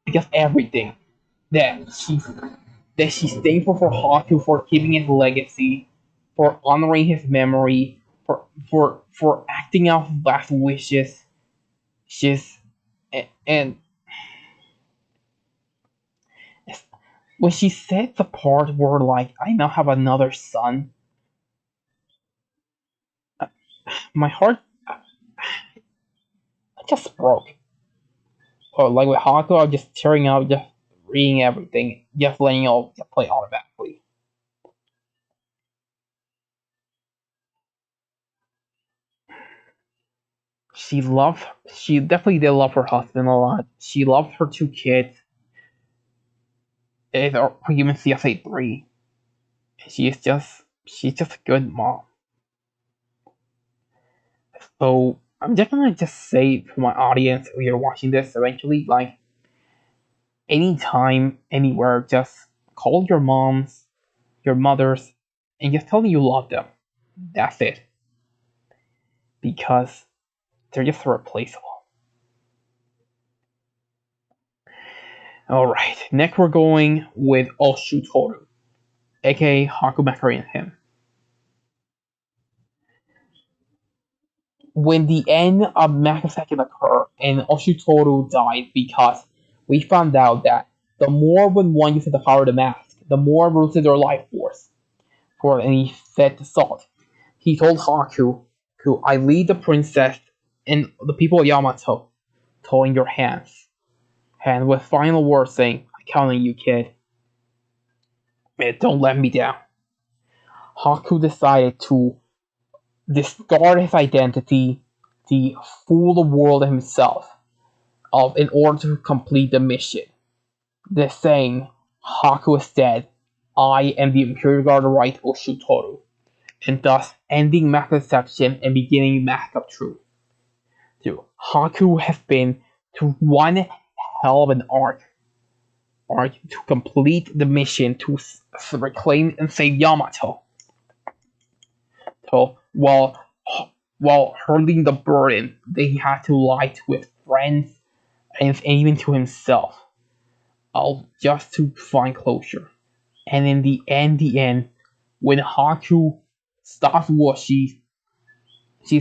Because everything that that she's thankful for Haku for keeping his legacy, for honoring his memory, for acting out his last wishes. She's and when she said the part where like I now have another son, my heart just broke. Or like with Haku, I'm just tearing up, just reading everything, just letting it all just play automatically. She definitely did love her husband a lot. She loved her two kids. Or even CSA3. She's just a good mom. So I'm just gonna just say for my audience, if you're watching this eventually, like anytime, anywhere, just call your moms, your mothers, and just tell them you love them. That's it. Because they're just irreplaceable. Alright, next we're going with Oshutoru, aka Hakumakari and him. When the end of Makaseki occurred and Oshutoru died because we found out that the more when one uses the power of the mask, the more loses their life force. And he said to Salt, he told Haku, I lead the princess and the people of Yamato, in your hands. And with final words saying, I count on you, kid. Man, don't let me down. Haku decided to discard his identity, to fool the world himself, in order to complete the mission. The saying, Haku said, I am the Imperial Guard Right Oshutoru, and thus ending Mass Deception and beginning Mask of Truth. Haku has been to one hell of an arc to complete the mission to reclaim and save Yamato. So while hurling the burden that he had to lie to his friends and even to himself, just to find closure. And in the end, when Haku stops what she's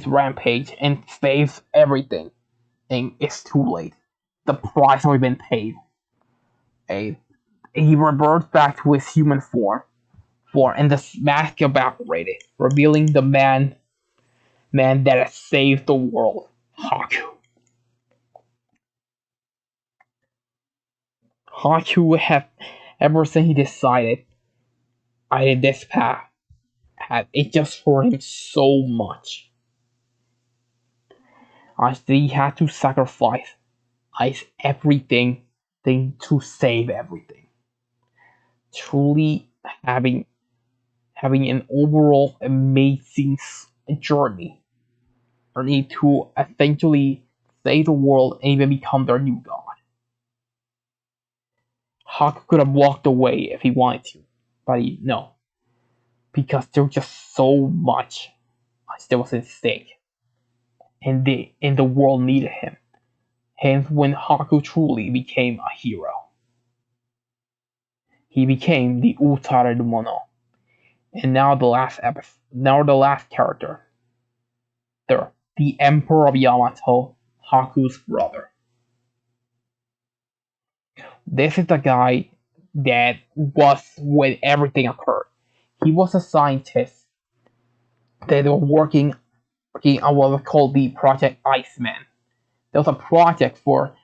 rampage and saves everything, and it's too late. The price already been paid. And he reverts back to his human form, and the mask evaporated, revealing the man that has saved the world, Haku. Haku have ever since he decided I did this path, it just hurt him so much. He had to sacrifice everything to save everything. Truly having an overall amazing journey to eventually save the world and even become their new god. Haku could have walked away if he wanted to, but no, because there was just so much that was at stake, and the world needed him. Hence, when Haku truly became a hero, he became the Utawarerumono, and now the last character, the Emperor of Yamato, Haku's brother. This is the guy that was when everything occurred. He was a scientist that were working on what was called the Project Iceman. There was a project for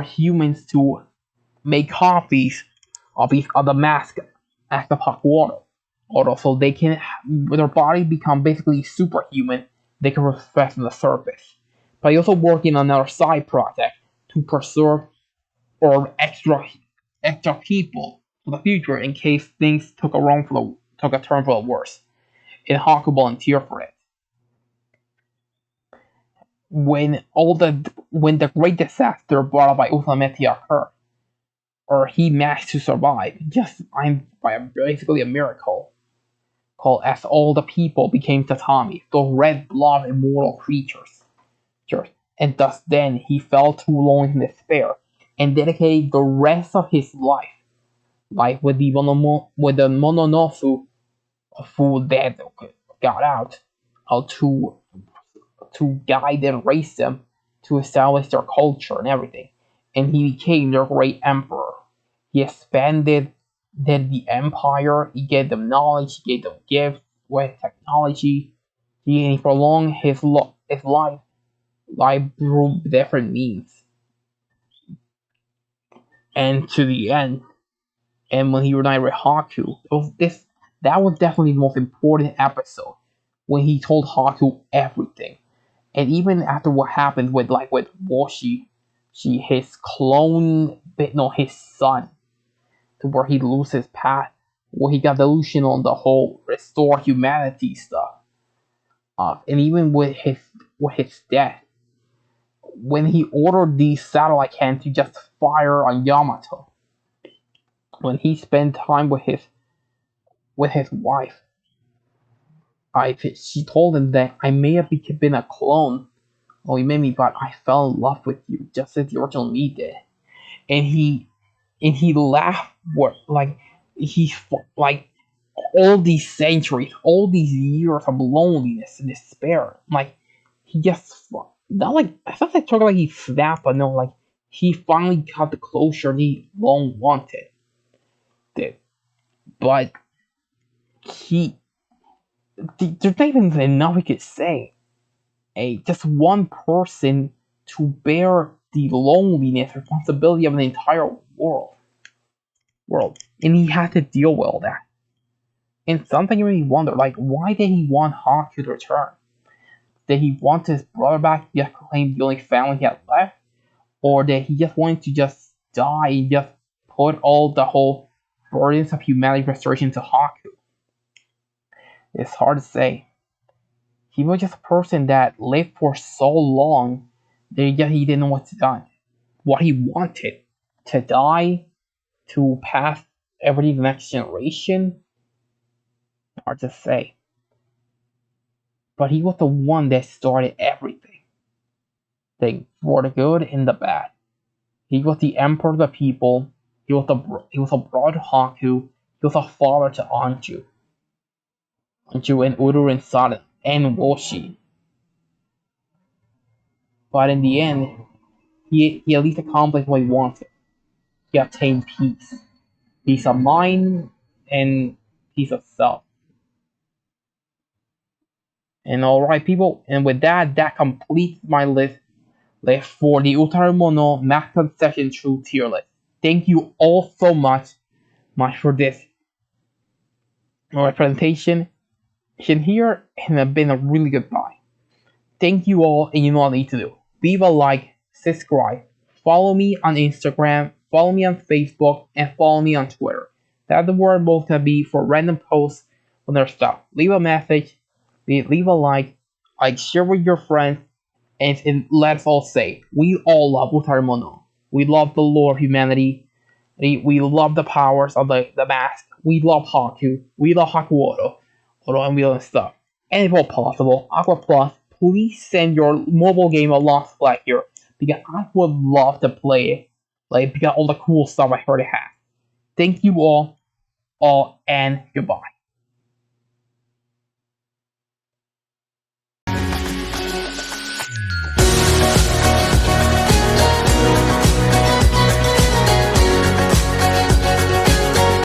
humans to make copies of the mask as the Hakuoto. So they can, with their body become basically superhuman, they can reflect on the surface. But he's also working on another side project to preserve or extra people for the future in case things took a turn for the worse. And Haku volunteered for it. When the great disaster brought about by Usameti occurred, or he managed to survive, just by basically a miracle, called as all the people became tatami, those red blood immortal creatures. And thus then he fell too long in despair and dedicated the rest of his life like with the Mononosu who that got out to guide and raise them to establish their culture and everything. And he became their great emperor. He expanded the empire, he gave them knowledge, he gave them gifts with technology, he prolonged his life through different means. And to the end, and when he reunited with Haku, that was definitely the most important episode when he told Haku everything. And even after what happened with Washi, his clone, no, his son, to where he loses his path, where he got delusional on the whole restore humanity stuff. And even with his death, when he ordered the satellite cannon to just fire on Yamato, when he spent time with his wife, she told him that I may have been a clone, oh, you made me, but I fell in love with you just as the original me did. And he laughed like like all these centuries, all these years of loneliness and despair. Like he just not like I thought like talking like he snapped, but no, like he finally got the closure he long wanted. Did. But he there's not even enough we could say. Just one person to bear the loneliness responsibility of an entire world, and he had to deal with all that. And something made me wonder, like, why did he want Haku to return? Did he want his brother back to just claim the only family he had left, or did he just want to just die and just put all the whole burdens of humanity restoration to Haku? It's hard to say. He was just a person that lived for so long that he didn't know what to do. What he wanted. To die, to pass everything to the next generation. Hard to say. But he was the one that started everything. For the good and the bad. He was the emperor of the people. He was a brother to Haku. He was a father to Anju. Anju and Uru and Sada and Woshi. But in the end, he at least accomplished what he wanted. He obtained peace. Peace of mind and peace of self. And alright people, and with that completes my list for the Utawarerumono Max Session True tier list. Thank you all so much for this presentation. Here and been a really good buy. Thank you all, and you know what I need to do. Leave a like, subscribe, follow me on Instagram, follow me on Facebook, and follow me on Twitter. That's the word both gonna be for random posts on their stuff. Leave a message, leave a like, share with your friends, and let's all say, we all love Utawarerumono. We love the lore of humanity. We love the powers of the mask. We love Haku. We love Hakuoto. And we love stuff. And if all possible, Aqua Plus, please send your mobile game along to Black here, because I would love to play it. Because all the cool stuff I heard it has. Thank you all, and goodbye.